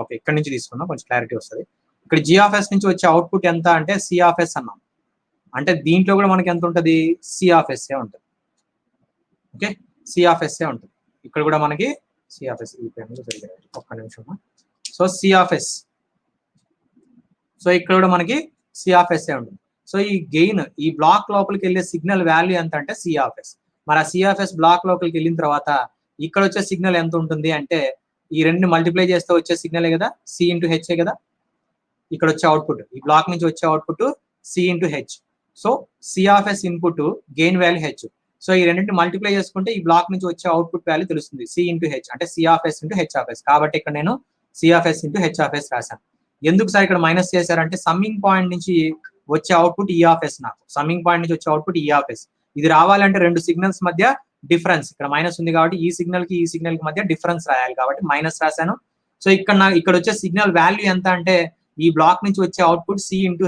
ఓకే ఇక్కడ నుంచి తీసుకుందాం, కొంచెం క్లారిటీ వస్తుంది. ఇక్కడ జి ఆఫ్ ఎస్ నుంచి వచ్చే అవుట్పుట్ ఎంత అంటే సి ఆఫ్ ఎస్ అన్నాం. అంటే దీంట్లో కూడా మనకి ఎంత ఉంటుంది? సి ఆఫ్ ఎస్ ఉంటుంది. ఓకే, సి ఆఫ్ ఎస్ ఉంటుంది. ఇక్కడ కూడా మనకి సి ఆఫ్ ఎస్. ఒక్క నిమిషం. So C of s. So ఇక్కడ కూడా మనకి సి ఆఫ్ ఎస్ ఉంటుంది. సో ఈ గెయిన్ ఈ బ్లాక్ లోపలికి వెళ్ళే సిగ్నల్ వాల్యూ ఎంత అంటే సి ఆఫ్ ఎస్. మరి ఆ సి ఆఫ్ ఎస్ బ్లాక్ లోపలికి వెళ్ళిన తర్వాత ఇక్కడ వచ్చే సిగ్నల్ ఎంత ఉంటుంది అంటే ఈ రెండు మల్టిప్లై చేస్తే వచ్చే సిగ్నలే కదా, సి ఇంటూ హెచ్ కదా. ఇక్కడ వచ్చే అవుట్పుట్ ఈ బ్లాక్ నుంచి వచ్చే output C into H. So C of S input gain value H. So ఈ రెండింటిని మల్టిప్లై చేసుకుంటే ఈ బ్లాక్ నుంచి వచ్చే అవుట్పుట్ వాల్యూ తెలుస్తుంది, సి ఇంటూ హెచ్ అంటే C of yes into H of S. కాబట్టి ఇక్కడ నేను C of yes into H of S రాశాను. ఎందుకు సార్ ఇక్కడ మైనస్ చేశారంటే సమ్మింగ్ పాయింట్ నుంచి వచ్చే అవుట్పుట్ ఈ ఆఫ్ ఎస్, నాకు సమ్మింగ్ పాయింట్ నుంచి వచ్చే అవుట్పుట్ ఈ ఆఫ్ ఎస్. ఇది రావాలంటే రెండు సిగ్నల్స్ మధ్య డిఫరెన్స్, ఇక్కడ మైనస్ ఉంది కాబట్టి ఈ సిగ్నల్ కి మధ్య డిఫరెన్స్ రాయాలి కాబట్టి మైనస్ రాశాను. సో ఇక్కడ వచ్చే సిగ్నల్ వాల్యూ ఎంత అంటే ఈ బ్లాక్ నుంచి వచ్చే output C into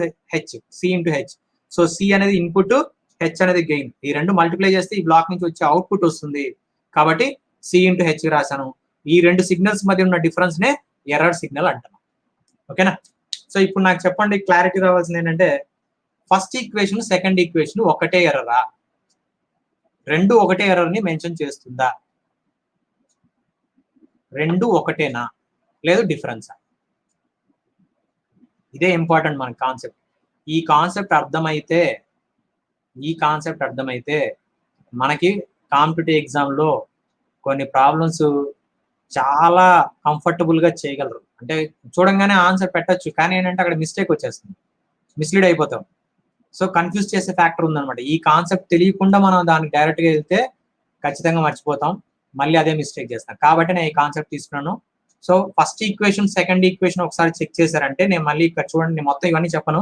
H. So C అనేది ఇన్పుట్, హెచ్ అనేది గెయిన్. ఈ రెండు మల్టిప్లై చేస్తే ఈ బ్లాక్ నుంచి వచ్చే అవుట్పుట్ వస్తుంది కాబట్టి సి ఇంటూ హెచ్ రాశాను. ఈ రెండు సిగ్నల్స్ మధ్య ఉన్న డిఫరెన్స్ నే ఎర్రర్ సిగ్నల్ అంటాను. ఓకేనా. సో ఇప్పుడు నాకు చెప్పండి, క్లారిటీ రావాల్సింది ఏంటంటే ఫస్ట్ ఈక్వేషన్ సెకండ్ ఈక్వేషన్ ఒకటే ఎర్రరా, రెండు ఒకటే ఎర్రర్ ని మెన్షన్ చేస్తుందా, రెండు ఒకటేనా లేదు డిఫరెన్సా? ఇదే ఇంపార్టెంట్ మన కాన్సెప్ట్. ఈ కాన్సెప్ట్ అర్థమైతే మనకి కాంపిటేటివ్ ఎగ్జామ్ లో కొన్ని ప్రాబ్లమ్స్ చాలా కంఫర్టబుల్ గా చేయగలరు. అంటే చూడంగానే ఆన్సర్ పెట్టచ్చు, కానీ ఏంటంటే అక్కడ మిస్టేక్ వచ్చేస్తుంది, మిస్లీడ్ అయిపోతాం. సో కన్ఫ్యూజ్ చేసే ఫ్యాక్టర్ ఉందన్నమాట. ఈ కాన్సెప్ట్ తెలియకుండా మనం దానికి డైరెక్ట్ గా వెళ్తే ఖచ్చితంగా మర్చిపోతాం, మళ్ళీ అదే మిస్టేక్ చేస్తాం. కాబట్టి నేను ఈ కాన్సెప్ట్ తీసుకున్నాను. So first equation second equation ఒకసారి చెక్ చేశారంటే నేను మళ్ళీ ఇక్కడ చూడండి, నేను మొత్తం ఇవన్నీ చెప్పను.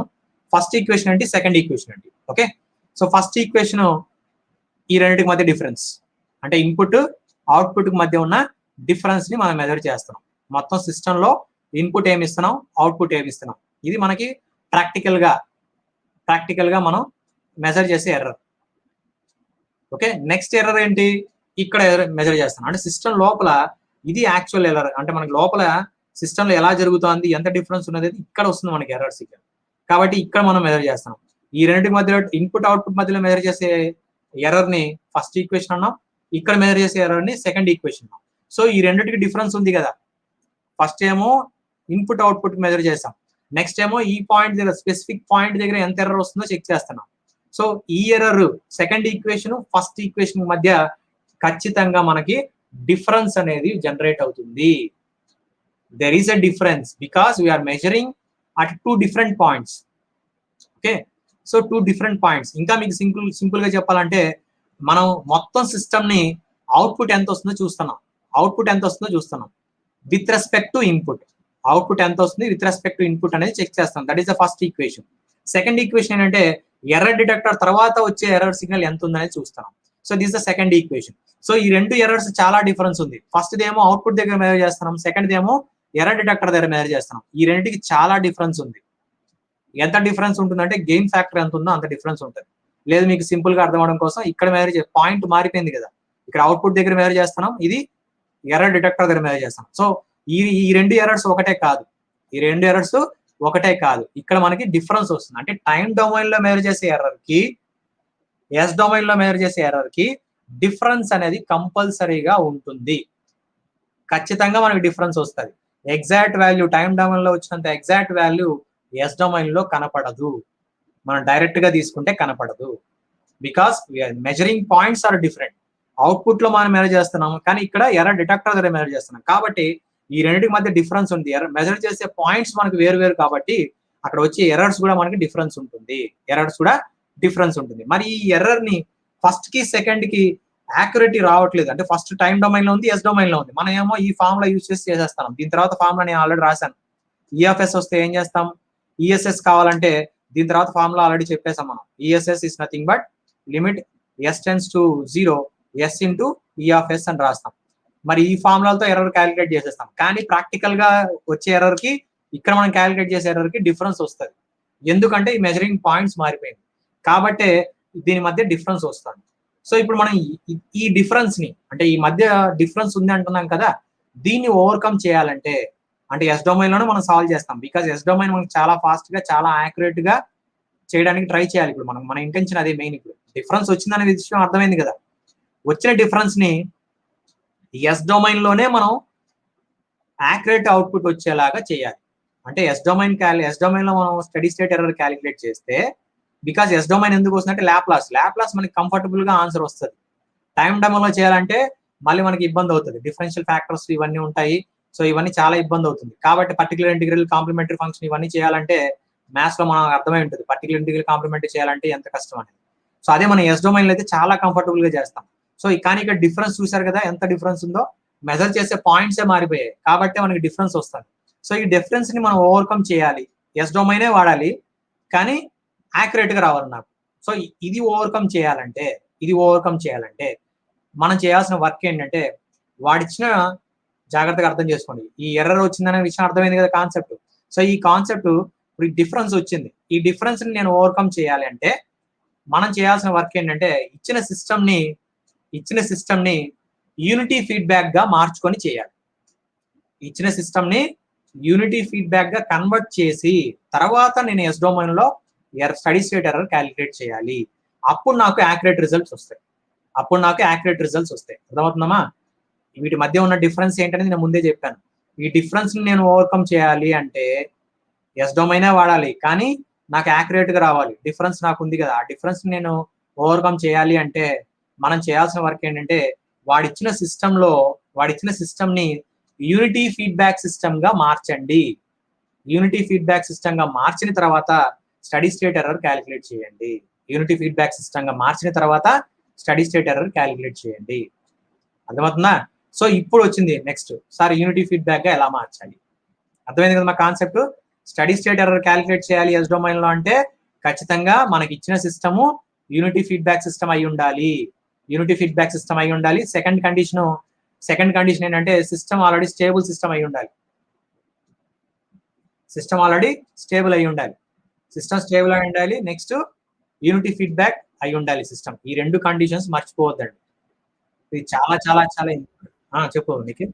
ఫస్ట్ ఈక్వేషన్ ఏంటి, సెకండ్ ఈక్వేషన్ ఏంటి. ఓకే. సో ఫస్ట్ ఈక్వేషన్ ఈ రెండింటికి మధ్య డిఫరెన్స్ అంటే ఇన్పుట్ అవుట్పుట్ మధ్య ఉన్న డిఫరెన్స్ ని మనం మెజర్ చేస్తున్నాం. మొత్తం సిస్టమ్ లో ఇన్పుట్ ఏమి ఇస్తున్నాం, అవుట్పుట్ ఏమి ఇస్తున్నాం, ఇది మనకి ప్రాక్టికల్ గా మనం మెజర్ చేసే ఎర్రర్. ఓకే. నెక్స్ట్ ఎర్రర్ ఏంటి, ఇక్కడ మెజర్ చేస్తున్నాం అంటే సిస్టమ్ లోపల ఇది యాక్చువల్ ఎర్రర్, అంటే మనకి లోపల సిస్టమ్ లో ఎలా జరుగుతుంది, ఎంత డిఫరెన్స్ ఉన్నది ఇక్కడ వస్తుంది మనకి ఎర్రర్ సిగ్నల్. కాబట్టి ఇక్కడ మనం మెజర్ చేస్తున్నాం. ఈ రెండింటి మధ్యలో ఇన్పుట్ అవుట్పుట్ మధ్యలో మెజర్ చేసే ఎర్రర్ ని ఫస్ట్ ఈక్వేషన్ అన్నాం, ఇక్కడ మెజర్ చేసే ఎర్రర్ ని సెకండ్ ఈక్వేషన్ అన్నాం. సో ఈ రెండింటికి డిఫరెన్స్ ఉంది కదా. ఫస్ట్ ఏమో ఇన్పుట్ అవుట్పుట్ మెజర్ చేస్తాం, నెక్స్ట్ ఏమో ఈ పాయింట్ దగ్గర స్పెసిఫిక్ పాయింట్ దగ్గర ఎంత ఎర్రర్ వస్తుందో చెక్ చేస్తున్నాం. సో ఈ error second equation first equation మధ్య ఖచ్చితంగా మనకి డిఫరెన్స్ అనేది జనరేట్ అవుతుంది. There is a difference because we are measuring at two different points. Okay. So two different points. ఇంకా మీకు సింపుల్ గా చెప్పాలంటే మనం మొత్తం సిస్టమ్ ని అవుట్పుట్ ఎంత వస్తుందో చూస్తున్నాం with respect to input. Output ఎంత వస్తుంది విత్ రెస్పెక్ట్ టు ఇన్పుట్ అనేది చెక్ చేస్తాం. That is the first equation. Second equation ఏంటంటే ఎర్రర్ డిటెక్టర్ తర్వాత వచ్చే ఎర్రర్ సిగ్నల్ ఎంత ఉందనేది చూస్తాం. So this the second equation. So ఈ రెండు ఎర్రర్స్ చాలా డిఫరెన్స్ ఉంది. ఫస్ట్ దేమో అవుట్పుట్ దగ్గర మెజర్ చేస్తున్నాం, సెకండ్ దేమో ఎర్రర్ డిటెక్టర్ దగ్గర మెజర్ చేస్తున్నాం. ఈ రెండింటికి చాలా డిఫరెన్స్ ఉంది. ఎంత డిఫరెన్స్ ఉంటుందంటే గెయిన్ ఫ్యాక్టర్ ఎంత ఉందో అంత డిఫరెన్స్ ఉంటుంది. లేదు మీకు సింపుల్ గా అర్థం అవడం కోసం ఇక్కడ మెజర్ పాయింట్ మారిపోయింది కదా, ఇక్కడ అవుట్పుట్ దగ్గర మెజర్ చేస్తున్నాం, ఇది ఎర్రర్ డిటెక్టర్ దగ్గర మెజర్ చేస్తాం. సో ఈ రెండు ఎర్రర్స్ ఒకటే కాదు, ఇక్కడ మనకి డిఫరెన్స్ వస్తుంది. అంటే టైం డొమైన్ లో మెజర్ చేసే ఎర్రర్ కి ఎస్ డొమైన్ లో మెజర్ చేసే ఎర్రర్ కి డిఫరెన్స్ అనేది కంపల్సరీగా ఉంటుంది. ఖచ్చితంగా మనకి డిఫరెన్స్ వస్తుంది. ఎగ్జాక్ట్ వాల్యూ టైం డొమైన్ లో వచ్చినంత ఎగ్జాక్ట్ వాల్యూ ఎస్ డొమైన్ లో కనపడదు, మనం డైరెక్ట్ గా తీసుకుంటే కనపడదు. Because measuring points are different. Output లో మనం మెజర్ చేస్తున్నాం, కానీ ఇక్కడ ఎర్రర్ డిటెక్టర్ దగ్గర మెజర్ చేస్తున్నాం. కాబట్టి ఈ రెండింటి మధ్య డిఫరెన్స్ ఉంది. మెజర్ చేసే పాయింట్స్ మనకు వేరు కాబట్టి అక్కడ వచ్చే ఎర్రర్స్ కూడా మనకి డిఫరెన్స్ ఉంటుంది. మరి ఈ ఎర్రర్ ని ఫస్ట్ కి సెకండ్ కి యాక్యురేటీ రావట్లేదు. అంటే ఫస్ట్ టైం డొమైన్ లో ఉంది, ఎస్ డొమైన్ లో ఉంది. మనం ఏమో ఈ ఫార్ములా యూజ్ చేసేస్తాం. దీని తర్వాత ఫార్ములా నేను ఆల్రెడీ రాశాను. ఈఎఫ్ఎస్ వస్తే ఏం చేస్తాం, ఈఎస్ఎస్ కావాలంటే దీని తర్వాత ఫార్ములా ఆల్రెడీ చెప్పేసాం మనం. ESS is nothing but limit S tends to 0 S into EFS అని రాస్తాం. మరి ఈ ఫార్ములాలతో ఎర్రర్ క్యాలిక్యులేట్ చేసేస్తాం. కానీ ప్రాక్టికల్ గా వచ్చే ఎర్రర్ కి ఇక్కడ మనం క్యాలిక్యులేట్ చేసే ఎర్రర్ కి డిఫరెన్స్ వస్తుంది. ఎందుకంటే ఈ మెజరింగ్ పాయింట్స్ మారిపోయింది కాబట్టి దీని మధ్య డిఫరెన్స్ వస్తుంది. సో ఇప్పుడు మనం ఈ డిఫరెన్స్ ని, అంటే ఈ మధ్య డిఫరెన్స్ ఉంది అంటున్నాం కదా, దీన్ని ఓవర్కమ్ చేయాలంటే అంటే ఎస్ డొమైన్ లోనే మనం సాల్వ్ చేస్తాం. బికాస్ ఎస్ డొమైన్ మనకి చాలా ఫాస్ట్ గా చాలా యాక్యురేట్ గా చేయడానికి ట్రై చేయాలి. ఇప్పుడు మన ఇంటెన్షన్ అదే మెయిన్. ఇప్పుడు డిఫరెన్స్ వచ్చిందనే విషయం అర్థమైంది కదా. వచ్చిన డిఫరెన్స్ ని ఎస్ డొమైన్ లోనే మనం యాక్యురేట్ అవుట్పుట్ వచ్చేలాగా చేయాలి. అంటే ఎస్ డొమైన్ లో మనం స్టడీ స్టేట్ ఎర్రర్ క్యాలిక్యులేట్ చేస్తే, బికాస్ ఎస్ డొమైన్ ఎందుకు వస్తుందంటే ల్యాప్లాస్ మనకి కంఫర్టబుల్ గా ఆన్సర్ వస్తుంది. టైం డొమైన్లో చేయాలంటే మళ్ళీ మనకి ఇబ్బంది అవుతుంది. డిఫరెన్షియల్ ఫ్యాక్టర్స్ ఇవన్నీ ఉంటాయి. సో ఇవన్నీ చాలా ఇబ్బంది అవుతుంది. కాబట్టి పర్టికులర్ ఇంటిగ్రల్, కాంప్లిమెంటరీ ఫంక్షన్ ఇవన్నీ చేయాలంటే మ్యాథ్స్ లో మనం అర్థమై ఉంటుంది. పర్టికులర్ ఇంటిగ్రల్, కాంప్లిమెంటరీ చేయాలంటే ఎంత కష్టం అనేది. సో అదే మనం ఎస్ డొమైన్ లో అయితే చాలా కంఫర్టబుల్ గా చేస్తాం. సో కానీ ఇక్కడ డిఫరెన్స్ చూసారు కదా, ఎంత డిఫరెన్స్ ఉందో. మెజర్ చేసే పాయింట్సే మారిపోయాయి కాబట్టి మనకి డిఫరెన్స్ వస్తుంది. సో ఈ డిఫరెన్స్ ని మనం ఓవర్కమ్ చేయాలి. ఎస్ డొమైనే వాడాలి కానీ యాక్యురేట్ గా రావాలి నాకు. సో ఇది ఓవర్కమ్ చేయాలంటే మనం చేయాల్సిన వర్క్ ఏంటంటే, వాడిచ్చిన జాగ్రత్తగా అర్థం చేసుకోండి. ఈ ఎర్రర్ వచ్చిందనే విషయం అర్థమైంది కదా కాన్సెప్ట్. సో ఈ కాన్సెప్ట్ ఇప్పుడు ఈ డిఫరెన్స్ వచ్చింది. ఈ డిఫరెన్స్ ని నేను ఓవర్కమ్ చేయాలి అంటే మనం చేయాల్సిన వర్క్ ఏంటంటే, ఇచ్చిన సిస్టమ్ ని యూనిటీ ఫీడ్బ్యాక్ గా మార్చుకొని చేయాలి. ఇచ్చిన సిస్టమ్ ని యూనిటీ ఫీడ్బ్యాక్ గా కన్వర్ట్ చేసి తర్వాత నేను ఎస్ డొమైన్ లో స్టడీ స్టేట్ ఎర్రర్ క్యాలిక్యులేట్ చేయాలి. అప్పుడు నాకు యాక్యురేట్ రిజల్ట్స్ వస్తాయి. అర్థమవుతుందమ్మా? వీటి మధ్య ఉన్న డిఫరెన్స్ ఏంటనేది నేను ముందే చెప్పాను. ఈ డిఫరెన్స్ ని నేను ఓవర్కమ్ చేయాలి అంటే ఎస్ డొమైనే వాడాలి కానీ నాకు యాక్యురేట్ గా రావాలి. డిఫరెన్స్ నాకు ఉంది కదా, ఆ డిఫరెన్స్ ని నేను ఓవర్కమ్ చేయాలి అంటే మనం చేయాల్సిన వర్క్ ఏంటంటే, వాడిచ్చిన సిస్టమ్ ని యూనిటీ ఫీడ్బ్యాక్ సిస్టమ్ గా మార్చండి. యూనిటీ ఫీడ్బ్యాక్ సిస్టమ్ గా మార్చిన తర్వాత స్టడీ స్టేట్ ఎర్రర్ క్యాలిక్యులేట్ చేయండి. అర్థమవుతుందా? సో ఇప్పుడు వచ్చింది నెక్స్ట్ సార్ యూనిటీ ఫీడ్బ్యాక్ గా ఎలా మార్చాలి. అర్థమైంది కదా మా concept. Study state error calculate చేయాలి ఎస్ డొమైన్ లో అంటే ఖచ్చితంగా మనకి ఇచ్చిన సిస్టమ్ యూనిటీ ఫీడ్బ్యాక్ సిస్టమ్ అయి ఉండాలి. సెకండ్ కండిషన్ ఏంటంటే సిస్టమ్ ఆల్రెడీ స్టేబుల్ సిస్టమ్ అయి ఉండాలి. సిస్టమ్ స్టేబుల్ అయి ఉండాలి. నెక్స్ట్ యూనిటీ ఫీడ్బ్యాక్ అయి ఉండాలి సిస్టమ్. ఈ రెండు కండిషన్స్ మర్చిపోవద్దండి. ఇది చాలా చాలా చాలా చెప్పు నీకు.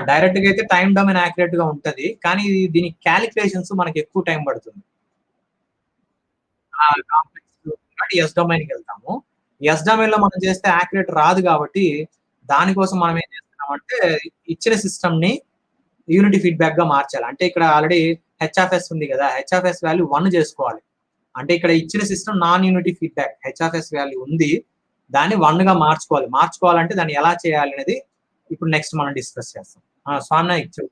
డైరెక్ట్ గా అయితే టైం డొమైన్ యాక్యురేట్ గా ఉంటది కానీ దీనికి క్యాలిక్యులేషన్స్ మనకి ఎక్కువ టైం పడుతుంది. ఎస్ డొమైన్ కి వెళ్తాము. ఎస్ డొమైన్ లో మనం చేస్తే యాక్యురేట్ రాదు కాబట్టి దానికోసం మనం ఏం చేస్తున్నామంటే ఇచ్చిన సిస్టమ్ ని యూనిటీ ఫీడ్బ్యాక్ గా మార్చాలి. అంటే ఇక్కడ ఆల్రెడీ హెచ్ఎఫ్ఎస్ ఉంది కదా, హెచ్ఎఫ్ఎస్ వాల్యూ 1 చేసుకోవాలి. అంటే ఇక్కడ ఇచ్చిన system non unity feedback, h of s value ఉంది, దాన్ని 1 గా మార్చుకోవాలంటే దాన్ని ఎలా చేయాలి అనేది ఇప్పుడు నెక్స్ట్ మనం డిస్కస్ చేస్తాం. స్వామి చెప్పు.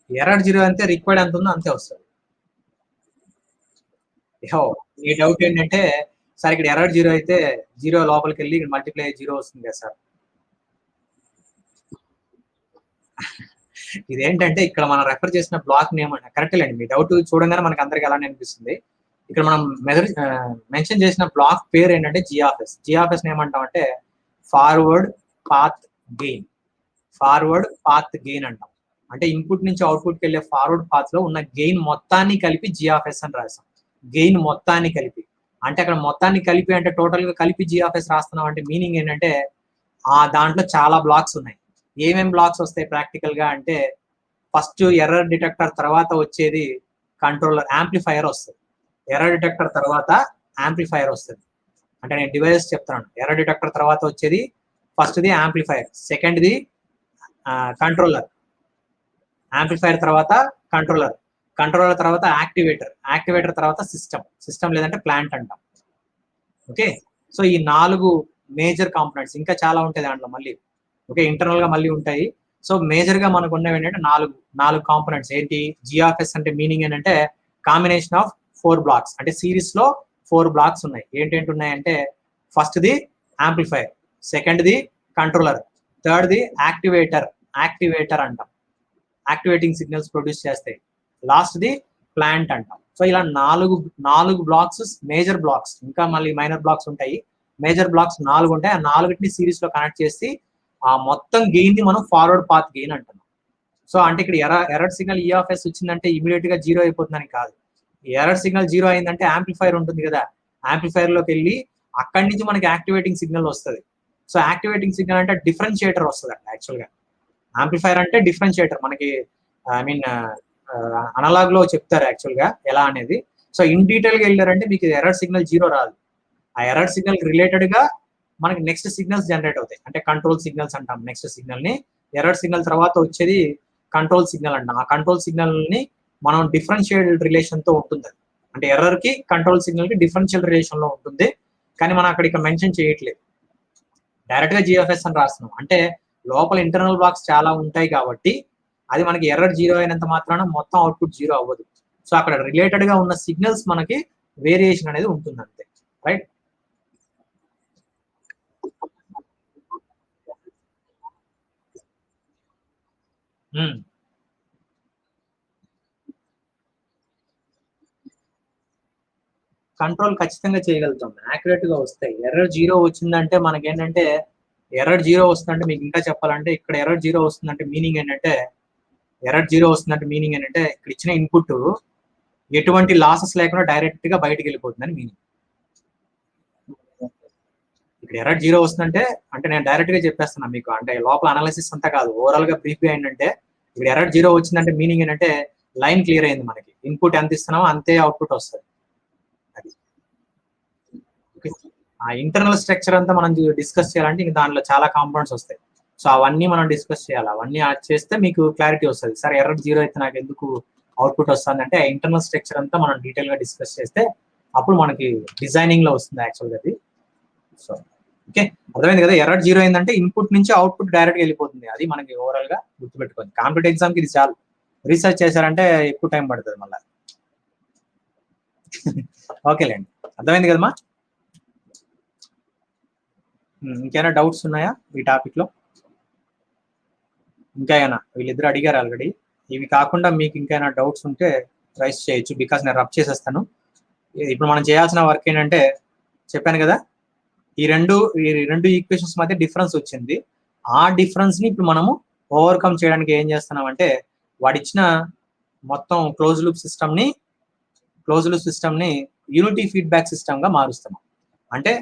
ఎర్రర్ 0 అంటే రిక్వైర్డ్ ఎంత ఉందో అంతే వస్తుంది. ఈ డౌట్ ఏంటంటే సార్ ఇక్కడ ఎర్రర్ 0 అయితే 0 లోపలికి వెళ్ళి మల్టిప్లై 0 వస్తుంది కదా సార్. ఇదేంటంటే ఇక్కడ మనం రెఫర్ చేసిన బ్లాక్ నేమ్ అంటే కరెక్ట్ లేండి. మీ డౌట్ చూడగానే మనకి అందరికి అలానే అనిపిస్తుంది. ఇక్కడ మనం మెన్షన్ చేసిన బ్లాక్ పేరు ఏంటంటే జిఆఫ్ఎస్ ఏమంటాం అంటే ఫార్వర్డ్ పాత్ గెయిన్ అంటాం. అంటే ఇన్పుట్ నుంచి అవుట్పుట్కి వెళ్ళే ఫార్వర్డ్ పాత్ లో ఉన్న గెయిన్ మొత్తాన్ని కలిపి జిఆఫ్ఎస్ అని రాసాం. గెయిన్ మొత్తాన్ని కలిపి అంటే అక్కడ మొత్తాన్ని కలిపి అంటే టోటల్ గా కలిపి జిఆఫ్ఎస్ రాస్తున్నాం అంటే మీనింగ్ ఏంటంటే దాంట్లో చాలా బ్లాక్స్ ఉన్నాయి. ఏమేం బ్లాక్స్ వస్తాయి ప్రాక్టికల్ గా అంటే ఫస్ట్ ఎర్రర్ డిటెక్టర్ తర్వాత వచ్చేది కంట్రోలర్ యాంప్లిఫైయర్ వస్తుంది. ఎర్రర్ డిటెక్టర్ తర్వాత యాంప్లిఫైయర్ వస్తుంది. అంటే నేను డివైజెస్ చెప్తున్నాను. ఎర్రర్ డిటెక్టర్ తర్వాత వచ్చేది ఫస్ట్ది యాంప్లిఫైయర్, సెకండ్ది కంట్రోలర్, యాంప్లిఫైయర్ తర్వాత కంట్రోలర్ తర్వాత యాక్టివేటర్ తర్వాత సిస్టమ్ లేదంటే ప్లాంట్ అంటాం. ఓకే, సో ఈ 4 మేజర్ కాంపోనెంట్స్, ఇంకా చాలా ఉంటాయి దాంట్లో మళ్ళీ. ఓకే, ఇంటర్నల్ గా మళ్ళీ ఉంటాయి. సో మేజర్ గా మనకు ఉన్నవి ఏంటంటే 4 కాంపోనెంట్స్. ఏంటి జిఆర్ఎస్ అంటే మీనింగ్ ఏంటంటే కాంబినేషన్ ఆఫ్ 4 బ్లాక్స్. అంటే సిరీస్ లో 4 బ్లాక్స్ ఉన్నాయి. ఏంటేంటి ఉన్నాయంటే ఫస్ట్ది యాంప్లిఫైయర్, సెకండ్ది కంట్రోలర్, థర్డ్ది యాక్టివేటర్ అంటాం, యాక్టివేటింగ్ సిగ్నల్స్ ప్రొడ్యూస్ చేస్తాయి, లాస్ట్ది ప్లాంట్ అంటాం. సో ఇలా 4 బ్లాక్స్ మేజర్ బ్లాక్స్, ఇంకా మళ్ళీ మైనర్ బ్లాక్స్ ఉంటాయి. మేజర్ బ్లాక్స్ 4 ఉంటాయి. ఆ 4టిని సిరీస్ లో కనెక్ట్ చేసి ఆ మొత్తం గెయిన్ ని మనం ఫార్వర్డ్ పాత్ గెయిన్ అంటున్నాం. సో అంటే ఇక్కడ ఎర్రర్ సిగ్నల్ ఈఆఫ్ఎస్ వచ్చిందంటే ఇమీడియట్ గా 0 అయిపోతుందని కాదు. ఎర్రర్ సిగ్నల్ 0 అయిందంటే యాంప్లిఫైర్ ఉంటుంది కదా, యాంప్లిఫైర్ లోకి వెళ్ళి అక్కడి నుంచి మనకి యాక్టివేటింగ్ సిగ్నల్ వస్తుంది. సో యాక్టివేటింగ్ సిగ్నల్ అంటే డిఫరెన్షియేటర్ వస్తుంది అండి. యాక్చువల్ గా యాంప్లిఫైర్ అంటే డిఫరెన్షియేటర్ మనకి, ఐ మీన్ అనలాగ్ లో చెప్తారు యాక్చువల్ గా ఎలా అనేది. సో ఇన్ డీటెయిల్ గా వెళ్ళారంటే మీకు ఎర్రర్ సిగ్నల్ 0 రాదు. ఆ ఎర్రర్ సిగ్నల్ రిలేటెడ్ గా మనకి నెక్స్ట్ సిగ్నల్స్ జనరేట్ అవుతాయి. అంటే కంట్రోల్ సిగ్నల్స్ అంటాం. నెక్స్ట్ సిగ్నల్ ని ఎర్రర్ సిగ్నల్ తర్వాత వచ్చేది కంట్రోల్ సిగ్నల్ అంటాం. ఆ కంట్రోల్ సిగ్నల్ ని మనం డిఫరెన్షియల్ రిలేషన్ తో ఉంటుంది. అంటే ఎర్రర్ కి కంట్రోల్ సిగ్నల్ కి డిఫరెన్షియల్ రిలేషన్ లో ఉంటుంది. కానీ మనం అక్కడ ఇక్కడ మెన్షన్ చేయట్లేదు, డైరెక్ట్ గా జిఎఫ్ఎస్ అని రాస్తున్నాం. అంటే లోపల ఇంటర్నల్ బ్లాక్స్ చాలా ఉంటాయి కాబట్టి అది మనకి ఎర్రర్ 0 అయినంత మాత్రాన మొత్తం అవుట్పుట్ 0 అవ్వదు. సో అక్కడ రిలేటెడ్ గా ఉన్న సిగ్నల్స్ మనకి వేరియేషన్ అనేది ఉంటుంది అంతే, రైట్. కంట్రోల్ ఖచ్చితంగా చేయగలుగుతాం, యాక్యురేట్ గా వస్తాయి. ఎర్రర్ 0 వచ్చిందంటే మనకేంటంటే, ఎర్రర్ 0 వస్తుందంటే మీకు ఇంకా చెప్పాలంటే ఇక్కడ ఎర్రర్ 0 వస్తుందంటే మీనింగ్ ఏంటంటే, ఇక్కడ ఇచ్చిన ఇన్పుట్ ఎటువంటి లాసెస్ లేకుండా డైరెక్ట్ గా బయటకు వెళ్ళిపోతుందని మీనింగ్. ఇక్కడ ఎర్రర్ 0 వస్తుందంటే అంటే నేను డైరెక్ట్ గా చెప్పేస్తున్నాను మీకు, అంటే లోపల అనాలిసిస్ అంతా కాదు, ఓవరాల్ గా బ్రీఫ్ గా ఏంటంటే ఇక్కడ ఎర్రర్ 0 వచ్చిందంటే మీనింగ్ ఏంటంటే లైన్ క్లియర్ అయింది, మనకి ఇన్పుట్ ఎంత ఇస్తున్నామో అంతే అవుట్పుట్ వస్తుంది. అది ఆ ఇంటర్నల్ స్ట్రక్చర్ అంతా మనం డిస్కస్ చేయాలంటే ఇంక దాంట్లో చాలా కాంపౌండ్స్ వస్తాయి. సో అవన్నీ మనం డిస్కస్ చేయాలి, అవన్నీ యాడ్ చేస్తే మీకు క్లారిటీ వస్తుంది. సరే ఎర్రర్ 0 అయితే నాకు ఎందుకు అవుట్పుట్ వస్తుంది అంటే ఇంటర్నల్ స్ట్రక్చర్ అంతా మనం డీటెయిల్ గా డిస్కస్ చేస్తే అప్పుడు మనకి డిజైనింగ్ లో వస్తుంది యాక్చువల్గా అది. సో ఓకే, అర్థమైంది కదా. ఎర్రర్ 0 అయిందంటే ఇన్పుట్ నుంచి అవుట్పుట్ డైరెక్ట్ గా వెళ్ళిపోతుంది, అది మనకి ఓవరాల్ గా గుర్తుపెట్టుకోండి. కాంపిటేటివ్ ఎగ్జామ్ కి ఇది చాలు, రీసెర్చ్ చేశారంటే ఎక్కువ టైం పడుతుంది మళ్ళీ. ఓకేలేండి, అర్థమైంది కదమ్మా. ఇంకేమైనా డౌట్స్ ఉన్నాయా ఈ టాపిక్ లో? ఇంకా ఏమైనా, వీళ్ళిద్దరు అడిగారు ఆల్రెడీ. ఇవి కాకుండా మీకు ఇంకైనా డౌట్స్ ఉంటే రైస్ చేయొచ్చు, బికాస్ నేను రబ్ చేసేస్తాను. ఇప్పుడు మనం చేయాల్సిన వర్క్ ఏంటంటే చెప్పాను కదా, ఈ రెండు ఈక్వేషన్స్ మధ్య డిఫరెన్స్ వచ్చింది. ఆ డిఫరెన్స్ ని ఇప్పుడు మనము ఓవర్కమ్ చేయడానికి ఏం చేస్తున్నామంటే వాడిచ్చిన మొత్తం క్లోజ్ లూప్ సిస్టమ్ ని యూనిటీ ఫీడ్బ్యాక్ సిస్టమ్ గా మారుస్తున్నాం. అంటే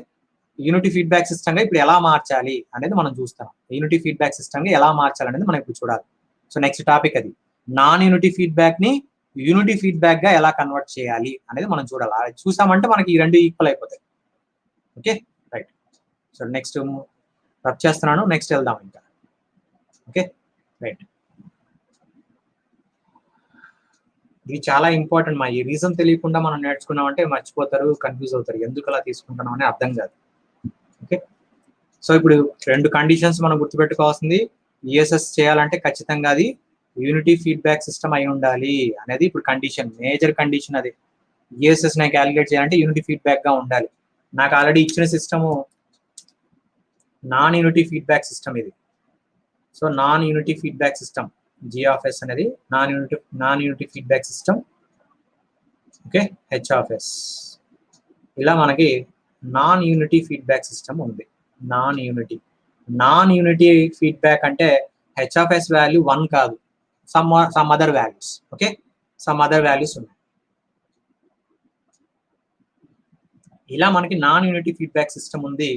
యూనిటీ ఫీడ్బ్యాక్ సిస్టమ్ గా ఇప్పుడు ఎలా మార్చాలి అనేది మనం చూస్తాం. యూనిటీ ఫీడ్బ్యాక్ సిస్టమ్ గా ఎలా మార్చాలి అనేది మనం ఇప్పుడు చూడాలి. సో నెక్స్ట్ టాపిక్ అది, నాన్ యూనిటీ ఫీడ్బ్యాక్ ని యూనిటీ ఫీడ్బ్యాక్ గా ఎలా కన్వర్ట్ చేయాలి అనేది మనం చూడాలి. అది చూసామంటే మనకి ఈ రెండు ఈక్వల్ అయిపోతాయి. Okay right. So next rub చేస్తున్నాను, నెక్స్ట్ వెళ్దాం ఇంకా. ఓకే రైట్, ఇది చాలా ఇంపార్టెంట్. మా ఈ రీజన్ తెలియకుండా మనం నేర్చుకున్నామంటే మర్చిపోతారు, కన్ఫ్యూజ్ అవుతారు, ఎందుకు అలా తీసుకుంటున్నాం అని అర్థం కాదు. ఓకే, సో ఇప్పుడు రెండు కండిషన్స్ మనం గుర్తుపెట్టుకోవాల్సింది, ఈఎస్ఎస్ చేయాలంటే ఖచ్చితంగా అది యూనిటీ ఫీడ్బ్యాక్ సిస్టమ్ అయి ఉండాలి అనేది ఇప్పుడు కండిషన్, మేజర్ కండిషన్ అది. ఈఎస్ఎస్ నేను క్యాలిక్యులేట్ చేయాలంటే యూనిటీ ఫీడ్బ్యాక్ గా ఉండాలి. నాకు ఆల్రెడీ ఇచ్చిన system non unity feedback system ఇది. So non unity feedback system g of s అనేది non unity feedback system. Okay, h of s ఇలా మనకి నాన్ యూనిటీ ఫీడ్బ్యాక్ సిస్టమ్ ఉంది. నాన్ యూనిటీ ఫీడ్బ్యాక్ అంటే హెచ్ఆఫ్ఎస్ వాల్యూ 1 కాదు, some other values. Okay, some other values ఉన్నాయి. ఇలా మనకి నాన్ యూనిటీ ఫీడ్బ్యాక్ సిస్టమ్ ఉంది.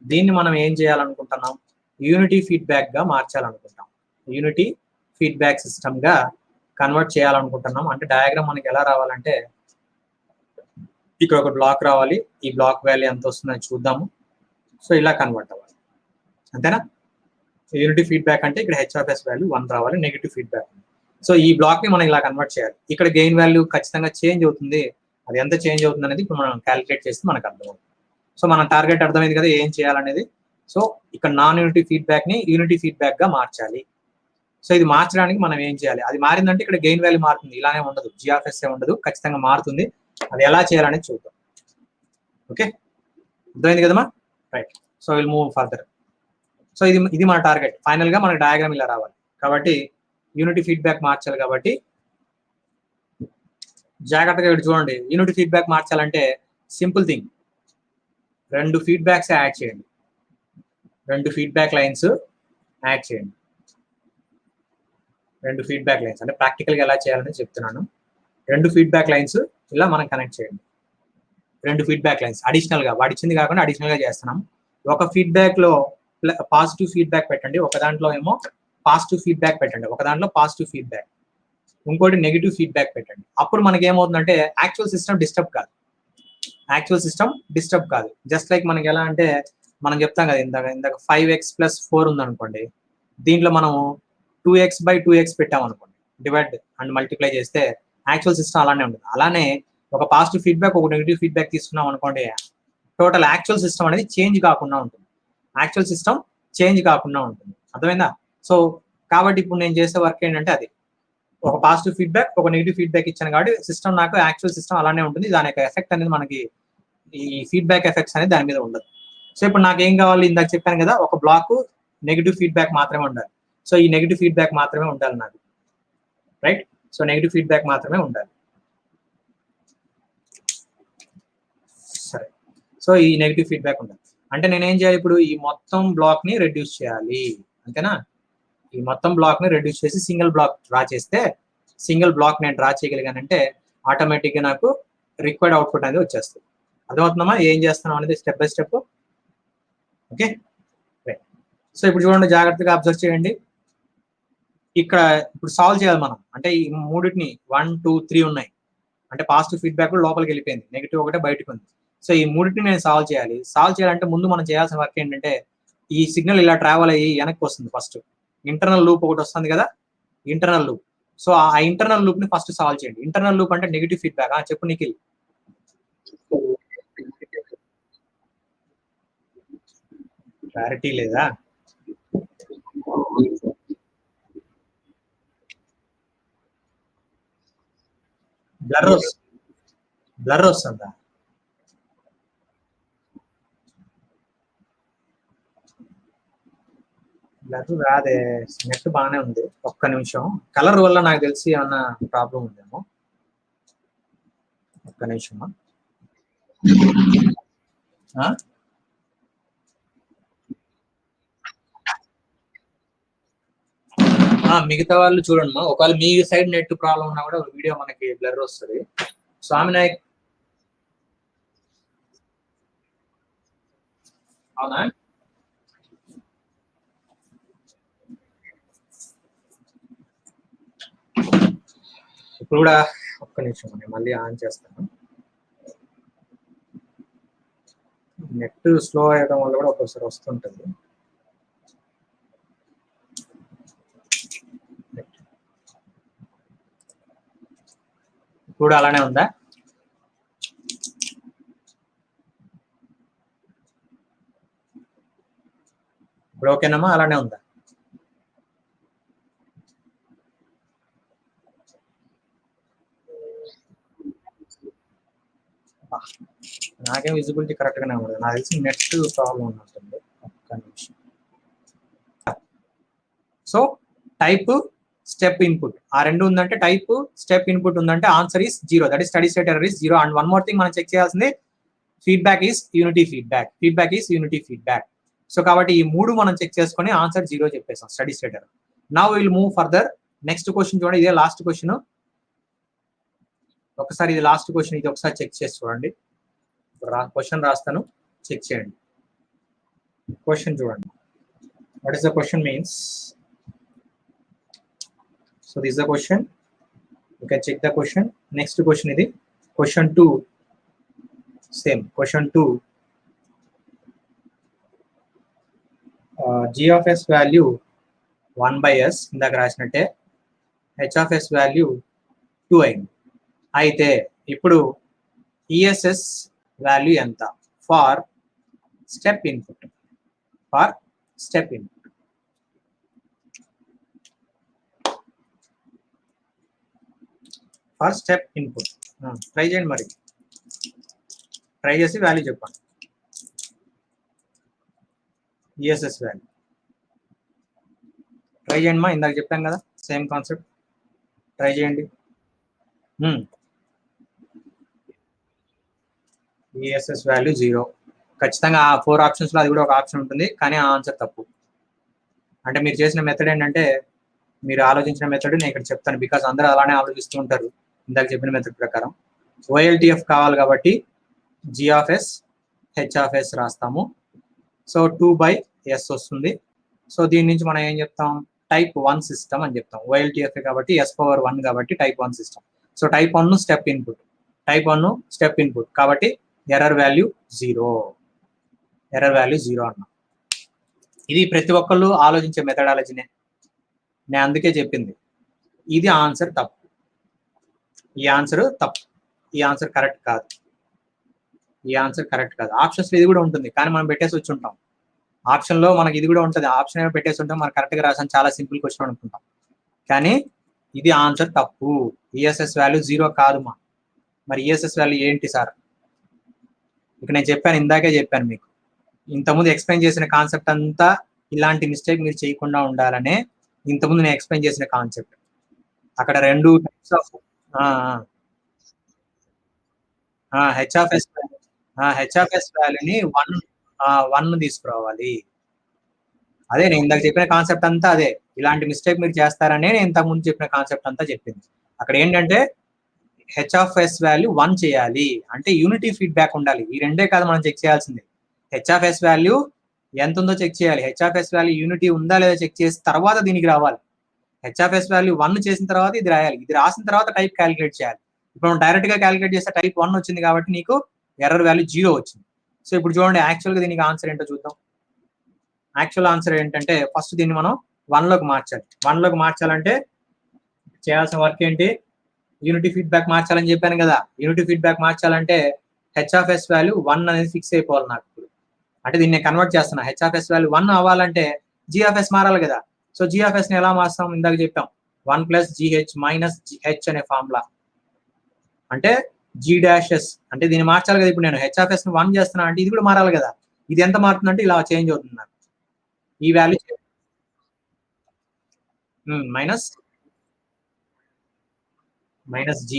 దీన్ని మనం ఏం చేయాలనుకుంటున్నాం, యూనిటీ ఫీడ్బ్యాక్ గా మార్చాలనుకుంటాం, యూనిటీ ఫీడ్బ్యాక్ సిస్టమ్ గా కన్వర్ట్ చేయాలనుకుంటున్నాం. అంటే డయాగ్రామ్ మనకి ఎలా రావాలంటే ఇక్కడ ఒక బ్లాక్ రావాలి, ఈ బ్లాక్ వాల్యూ ఎంత వస్తుందని చూద్దాము. సో ఇలా కన్వర్ట్ అవ్వాలి, అంతేనా. యూనిటీ ఫీడ్బ్యాక్ అంటే ఇక్కడ హెచ్ఆర్ఎస్ వాల్యూ 1 రావాలి, నెగిటివ్ ఫీడ్బ్యాక్. సో ఈ బ్లాక్ ని మనం ఇలా కన్వర్ట్ చేయాలి. ఇక్కడ గెయిన్ వాల్యూ ఖచ్చితంగా చేంజ్ అవుతుంది, అది ఎంత చేంజ్ అవుతుంది అనేది ఇప్పుడు మనం క్యాలిక్యులేట్ చేస్తే మనకు అర్థమవుతుంది. సో మన టార్గెట్ అర్థమైంది కదా ఏం చేయాలనేది. సో ఇక్కడ నాన్ యూనిటీ ఫీడ్బ్యాక్ ని యూనిటీ ఫీడ్బ్యాక్ గా మార్చాలి. సో ఇది మార్చడానికి మనం ఏం చేయాలి, అది మారిందంటే ఇక్కడ గెయిన్ వాల్యూ మారుతుంది, ఇలానే ఉండదు, జిఆర్ఎస్ ఉండదు, ఖచ్చితంగా మారుతుంది. అది ఎలా చేయాలనేది చూద్దాం. ఓకే, అర్థమైంది కదమ్మా. Right, so will move further. So ఇది మన టార్గెట్. ఫైనల్ గా మనకి డయాగ్రామ్ ఇలా రావాలి కాబట్టి యూనిటీ ఫీడ్బ్యాక్ మార్చాలి. కాబట్టి జాగ్రత్తగా ఇక్కడ చూడండి, యూనిటీ ఫీడ్బ్యాక్ మార్చాలంటే సింపుల్ థింగ్, రెండు ఫీడ్బ్యాక్స్ యాడ్ చేయండి, రెండు ఫీడ్బ్యాక్ లైన్స్ యాడ్ చేయండి. రెండు ఫీడ్బ్యాక్ లైన్స్ అంటే ప్రాక్టికల్ గా ఎలా చేయాలని చెప్తున్నాను. రెండు ఫీడ్బ్యాక్ లైన్స్ ఇలా మనం కనెక్ట్ చేయండి. రెండు ఫీడ్బ్యాక్ లైన్స్ అడిషనల్ గా, వాడిచ్చింది కాకుండా అడిషనల్ గా చేస్తున్నాం. ఒక ఫీడ్బ్యాక్ లో పాజిటివ్ ఫీడ్బ్యాక్ పెట్టండి, ఒక దాంట్లో ఏమో పాజిటివ్ ఫీడ్బ్యాక్ పెట్టండి, ఒక దాంట్లో పాజిటివ్ ఫీడ్బ్యాక్. ఇంకోటి నెగిటివ్ ఫీడ్బ్యాక్ పెట్టండి. అప్పుడు మనకి ఏమవుతుందంటే యాక్చువల్ సిస్టమ్ డిస్టర్బ్ కాదు. జస్ట్ లైక్ మనకి ఎలా అంటే మనం చెప్తాం కదా, ఇందాక 5x + 4 ఉందనుకోండి, దీంట్లో మనం 2x/2x పెట్టామనుకోండి, డివైడ్ అండ్ మల్టిప్లై చేస్తే యాక్చువల్ సిస్టమ్ అలానే ఉంటుంది. అలానే ఒక పాజిటివ్ ఫీడ్బ్యాక్, ఒక నెగిటివ్ ఫీడ్బ్యాక్ తీసుకున్నాం అనుకోండి, టోటల్ యాక్చువల్ సిస్టమ్ అనేది చేంజ్ కాకుండా ఉంటుంది. అర్థమైందా? సో కాబట్టి ఇప్పుడు నేను చేసే వర్క్ ఏంటంటే అది ఒక పాజిటివ్ ఫీడ్బ్యాక్, ఒక నెగిటివ్ ఫీడ్బ్యాక్ ఇచ్చాను కాబట్టి సిస్టమ్ నాకు యాక్చువల్ సిస్టమ్ అలానే ఉంటుంది. దాని యొక్క ఎఫెక్ట్ అనేది మనకి ఈ ఫీడ్బ్యాక్ ఎఫెక్ట్స్ అనేది దాని మీద ఉండదు. సో ఇప్పుడు నాకు ఏం కావాలి, ఇందాక చెప్పాను కదా, ఒక బ్లాక్ నెగిటివ్ ఫీడ్బ్యాక్ మాత్రమే ఉండాలి. సో ఈ నెగిటివ్ ఫీడ్బ్యాక్ మాత్రమే ఉండాలి నాకు, రైట్? సో నెగిటివ్ ఫీడ్బ్యాక్ మాత్రమే ఉండాలి. సరే, సో ఈ నెగిటివ్ ఫీడ్బ్యాక్ ఉండాలి అంటే నేనేం చేయాలి, ఇప్పుడు ఈ మొత్తం బ్లాక్ ని రెడ్యూస్ చేయాలి, అంతేనా? ఈ మొత్తం బ్లాక్ ని రెడ్యూస్ చేసి సింగిల్ బ్లాక్ డ్రా చేస్తే, సింగిల్ బ్లాక్ నేను డ్రా చేయగలిగానంటే ఆటోమేటిక్ గా నాకు రిక్వైర్డ్ అవుట్పుట్ అనేది వచ్చేస్తుంది. అర్థమవుతుందమ్మా ఏం చేస్తున్నాం అనేది step by step? Okay, so ఇప్పుడు చూడండి, జాగ్రత్తగా అబ్జర్వ్ చేయండి. ఇక్కడ ఇప్పుడు సాల్వ్ చేయాలి మనం, అంటే ఈ మూడింటిని 1, 2, 3 ఉన్నాయి అంటే పాజిటివ్ ఫీడ్బ్యాక్ లోపలికి వెళ్ళిపోయింది, నెగిటివ్ ఒకటే బయటకు ఉంది. సో ఈ మూడింటిని నేను సాల్వ్ చేయాలంటే ముందు మనం చేయాల్సిన వర్క్ ఏంటంటే, ఈ సిగ్నల్ ఇలా ట్రావెల్ అయ్యి వెనక్కి వస్తుంది. ఫస్ట్ ఇంటర్నల్ లూప్ ఒకటి వస్తుంది కదా, ఇంటర్నల్ లూప్. సో ఆ ఇంటర్నల్ లూప్ ని ఫస్ట్ సాల్వ్ చేయండి. ఇంటర్నల్ లూప్ అంటే నెగిటివ్ ఫీడ్బ్యాక్. చెప్పు నిఖిల్. క్లారిటీ లేదా? బ్లర్ వస్తుందా? బ్లర్ రాదే, నెట్ బాగానే ఉంది. ఒక్క నిమిషం, కలర్ వల్ల నాకు తెలిసి ఏమన్నా ప్రాబ్లం ఉందేమో. ఒక్క నిమిషమా. మిగతా వాళ్ళు చూడండి మా, ఒకవేళ మీ సైడ్ నెట్ ప్రాబ్లం ఉన్నా కూడా వీడియో మనకి బ్లర్ వస్తుంది. స్వామి నాయక్, అవునా? ఇప్పుడు కూడా ఒక్క నిమిషం, నేను మళ్ళీ ఆన్ చేస్తాను. నెట్ స్లో అయ్యడం వల్ల కూడా ఒక్కోసారి వస్తుంటుంది. ఇప్పుడు అలానే ఉందా? ఇప్పుడు ఓకేనమ్మా? అలానే ఉందా? నాకేం విజిబిలిటీ కరెక్ట్ గానే ఉండదు, నాకు తెలిసి నెట్ ప్రాబ్లం ఉన్నట్టుంది. ఒక్క నిమిషం. సో టైప్, స్టెప్ ఇన్పుట్ ఆ రెండు ఉందంటే, టైప్ స్టెప్ ఇన్పుట్ ఉందంటే answer is 0. That is steady state error is 0. And one more thing మనం చెక్ చేయాల్సింది, feedback is unity feedback. So కాబట్టి ఈ మూడు మనం చెక్ చేసుకొని ఆన్సర్ 0 చెప్పేసాం, steady state error. Now will move further. Next question చూడండి, ఇదే లాస్ట్ క్వశ్చన్. ఒకసారి ఇది లాస్ట్ క్వశ్చన్, ఇది ఒకసారి చెక్ చేసి చూడండి. క్వశ్చన్ రాస్తాను, చెక్ చేయండి. క్వశ్చన్ చూడండి. What is the question means? So this the question, you can check the question. Next question ఇది question 2. Same question 2. g of s value 1/s ఇందాక రాసినట్టే, h of s వాల్యూ 2 అయింది. అయితే ఇప్పుడు ESS వాల్యూ ఎంత for step input? For step input try చేయండి, మరి ట్రై చేసి వాల్యూ చెప్పండి. ESS వాల్యూ ట్రై చేయండి మా, ఇందాక చెప్పాం కదా సేమ్ కాన్సెప్ట్, ట్రై చేయండి. ESS value 0. ఖచ్చితంగా ఆ 4 ఆప్షన్స్లో అది కూడా ఒక ఆప్షన్ ఉంటుంది, కానీ ఆ ఆన్సర్ తప్పు. అంటే మీరు చేసిన మెథడ్ ఏంటంటే, మీరు ఆలోచించిన మెథడ్ నేను ఇక్కడ చెప్తాను, బికాస్ అందరూ అలానే ఆలోచిస్తూ ఉంటారు. ఇందాక చెప్పిన మెథడ్ ప్రకారం OLTF కావాలి కాబట్టి G of S H of S రాస్తాము. సో 2/s వస్తుంది. సో దీని నుంచి మనం ఏం చెప్తాం, టైప్ 1 సిస్టమ్ అని చెప్తాం. OLTF కాబట్టి S⁻1 కాబట్టి type 1 system. So type 1 step input, type 1 step input కాబట్టి ఎర్రర్ వాల్యూ 0, ఎర్రర్ వాల్యూ 0 అన్నాం. ఇది ప్రతి ఒక్కళ్ళు ఆలోచించే మెథడాలజీనే, నేను అందుకే చెప్పింది. ఇది ఆన్సర్ తప్పు, ఈ ఆన్సర్ తప్పు, ఈ ఆన్సర్ కరెక్ట్ కాదు, ఈ ఆన్సర్ కరెక్ట్ కాదు. ఆప్షన్స్లో ఇది కూడా ఉంటుంది కానీ మనం పెట్టేసి వచ్చి ఉంటాం. ఆప్షన్లో మనకి ఇది కూడా ఉంటుంది, ఆప్షన్ ఏమో పెట్టేసి ఉంటాం, మనం కరెక్ట్గా రాసాం, చాలా సింపుల్ క్వశ్చన్ అనుకుంటాం. కానీ ఇది ఆన్సర్ తప్పు. ఈఎస్ఎస్ వాల్యూ 0 కాదు మా. మరి ఈఎస్ఎస్ వాల్యూ ఏంటి సార్? ఇక నేను చెప్పాను, ఇందాకే చెప్పాను మీకు, ఇంతకుముందు ఎక్స్ప్లెయిన్ చేసిన కాన్సెప్ట్ అంతా ఇలాంటి మిస్టేక్ మీరు చేయకుండా ఉండాలనే ఇంతకుముందు నేను ఎక్స్ప్లెయిన్ చేసిన కాన్సెప్ట్. అక్కడ 2 టైప్స్ ఆఫ్ హెచ్ఆఫ్ఎస్ వాల్యూని 1 తీసుకురావాలి. అదే నేను ఇందాక చెప్పిన కాన్సెప్ట్ అంతా అదే. ఇలాంటి మిస్టేక్ మీరు చేస్తారనే నేను ఇంతకుముందు చెప్పిన కాన్సెప్ట్ అంతా చెప్పింది. అక్కడ ఏంటంటే హెచ్ఆఫ్ఎస్ వాల్యూ 1 చేయాలి అంటే యూనిటీ ఫీడ్బ్యాక్ ఉండాలి. ఈ రెండే కాదు మనం చెక్ చేయాల్సింది. హెచ్ఆఫ్ఎస్ వాల్యూ ఎంత ఉందో చెక్ చేయాలి, హెచ్ఆఫ్ఎస్ వాల్యూ యూనిటీ ఉందా లేదా చెక్ చేసిన తర్వాత దీనికి రావాలి. హెచ్ఆఫ్ఎస్ వాల్యూ 1 చేసిన తర్వాత ఇది రాయాలి, ఇది రాసిన తర్వాత టైప్ క్యాలిక్యులేట్ చేయాలి. ఇప్పుడు మనం డైరెక్ట్ గా క్యాలిక్యులేట్ చేస్తే టైప్ 1 వచ్చింది కాబట్టి నీకు ఎర్రర్ వాల్యూ 0 వచ్చింది. సో ఇప్పుడు చూడండి యాక్చువల్గా దీనికి ఆన్సర్ ఏంటో చూద్దాం. యాక్చువల్ ఆన్సర్ ఏంటంటే ఫస్ట్ దీన్ని మనం 1లోకి మార్చాలి. 1లోకి మార్చాలంటే చేయాల్సిన వర్క్ ఏంటి, యూనిటీ ఫీడ్బ్యాక్ మార్చాలని చెప్పాను కదా. యూనిటీ ఫీడ్బ్యాక్ మార్చాలంటే హెచ్ఆఫ్ఎస్ వాల్యూ 1 అనేది ఫిక్స్ అయిపోవాలి నాకు. అంటే దీన్ని నేను కన్వర్ట్ చేస్తున్నా. హెచ్ఆఫ్ఎస్ వాల్యూ 1 అవ్వాలంటే జిఎఫ్ఎస్ మారాలి కదా. సో జిఎఫ్ఎస్ ని ఎలా మార్స్తాం, ఇందాక చెప్పాం 1 + GH - GH అనే ఫార్ములా. అంటే G'(S) అంటే దీన్ని మార్చాలి కదా. ఇప్పుడు నేను హెచ్ఆఫ్ఎస్ ని 1 చేస్తున్నా అంటే ఇది కూడా మారాలి కదా. ఇది ఎంత మారుతుందంటే ఇలా చేంజ్ అవుతుంది నాకు ఈ value minus G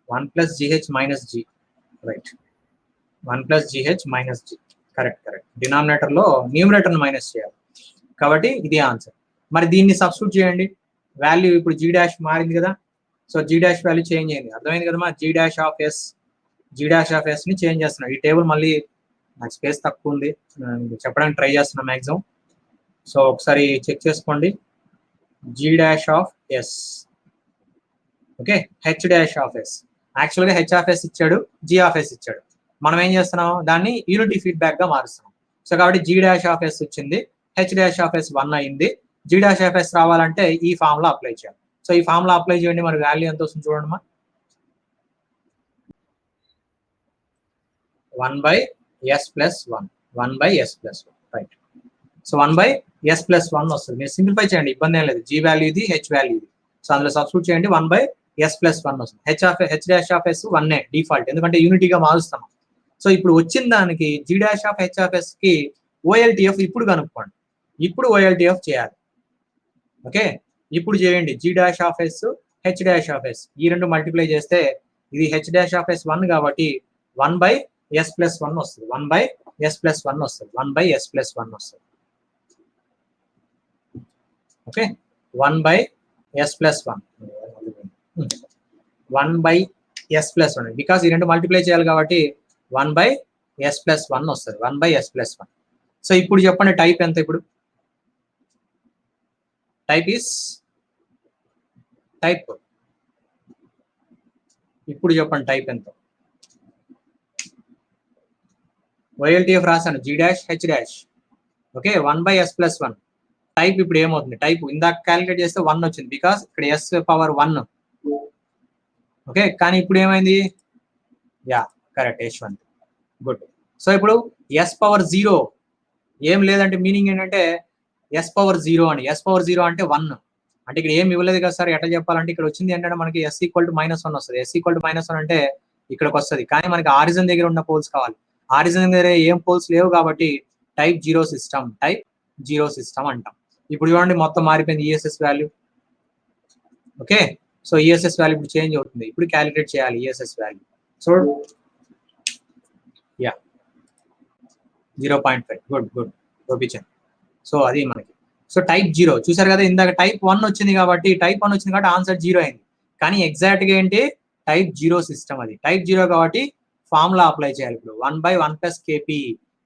1 + GH - G, right. 1 + GH - G, correct. Denominator లో న్యూమరేటర్ ని మైనస్ చేయాలి కాబట్టి ఇది ఆన్సర్. మరి దీన్ని సబ్స్టిట్యూట్ చేయండి, వాల్యూ ఇప్పుడు G' మారింది కదా. సో G' వాల్యూ చేంజ్ అయింది, అర్థమైంది కదా మా. G'(S) ని చేంజ్ చేస్తున్నాం. ఈ టేబుల్ మళ్ళీ నాకు స్పేస్ తక్కువ ఉంది, చెప్పడానికి ట్రై చేస్తున్నా మ్యాక్సిమం. సో ఒకసారి చెక్ చేసుకోండి. G'(S), okay. H'(S). యాక్చువల్గా H(S) ఇచ్చాడు, G(S) ఇచ్చాడు. మనం ఏం చేస్తున్నాం, దాన్ని యూనిటీ ఫీడ్బ్యాక్ గా మారుస్తున్నాం. సో కాబట్టి G'(S) వచ్చింది, H'(S) 1 అయింది. G'(S) రావాలంటే ఈ ఫార్ములా అప్లై చేయాలి. సో ఈ ఫార్ములా అప్లై చేయండి, మరి వాల్యూ ఎంత వస్తుంది చూడండి మా. 1/S+1, 1/S+1, right. So 1/S+1 వస్తుంది. మీరు సింప్లిఫై చేయండి, ఇబ్బంది ఏం లేదు. G వాల్యూ ఇది, H వాల్యూ ఇది. సో అందులో సబ్స్టిట్యూట్ చేయండి, 1/S+1 వస్తుంది. H'(S) 1 డిఫాల్ట్, ఎందుకంటే యూనిటీగా మారుస్తాం. సో ఇప్పుడు వచ్చిన దానికి G'(H)(S) కి OLTF ఇప్పుడు కనుక్కోండి. ఇప్పుడు OLTF చేయాలి, ఓకే. ఇప్పుడు చేయండి G'(S), H'(S), ఈ రెండు మల్టిప్లై చేస్తే ఇది H'(S) 1 కాబట్టి 1/S+1 వస్తుంది. 1/S+1 వస్తుంది. 1/S+1 వస్తుంది, ఓకే. 1/S+1, 1/S+1 బికాస్ ఈ రెండు మల్టిప్లై చేయాలి కాబట్టి 1/S+1 వస్తుంది. 1/S+1. సో ఇప్పుడు చెప్పండి టైప్ ఎంత. ఇప్పుడు టైప్ ఇప్పుడు చెప్పండి టైప్ ఎంత. OLTF రాశాను G', H', okay. 1/S+1. Type ఇప్పుడు ఏమవుతుంది, టైప్ ఇందాక క్యాలిక్యులేట్ చేస్తే 1 వచ్చింది బికాస్ ఇక్కడ S⁻1, ఓకే. కానీ ఇప్పుడు ఏమైంది, yeah correct, H1, good. So ఇప్పుడు S⁻0 ఏం లేదంటే మీనింగ్ ఏంటంటే S⁻0 అని. S⁻0 అంటే 1 అంటే ఇక్కడ ఏం ఇవ్వలేదు కదా సార్, ఎట్లా చెప్పాలంటే ఇక్కడ వచ్చింది ఏంటంటే మనకి S = -1 వస్తుంది. S = -1 అంటే ఇక్కడికి వస్తుంది, కానీ మనకి ఆరిజిన్ దగ్గర ఉన్న పోల్స్ కావాలి. ఆరిజిన్ దగ్గర ఏం పోల్స్ లేవు కాబట్టి టైప్ 0 సిస్టమ్ అంటాం. ఇప్పుడు చూడండి మొత్తం మారిపోయింది ESS value, okay. So ESS value ఇప్పుడు చేంజ్ అవుతుంది. ఇప్పుడు క్యాలిక్యులేట్ చేయాలి ESS value. So yeah 0.5, good చూపించాను. సో అది మనకి. సో టైప్ 0 చూసారు కదా, ఇందాక టైప్ 1 వచ్చింది కాబట్టి ఆన్సర్ 0 అయింది. కానీ ఎగ్జాక్ట్ గా ఏంటి, టైప్ 0 సిస్టమ్ అది. టైప్ 0 కాబట్టి ఫార్ములా అప్లై చేయాలి. ఇప్పుడు 1/1 +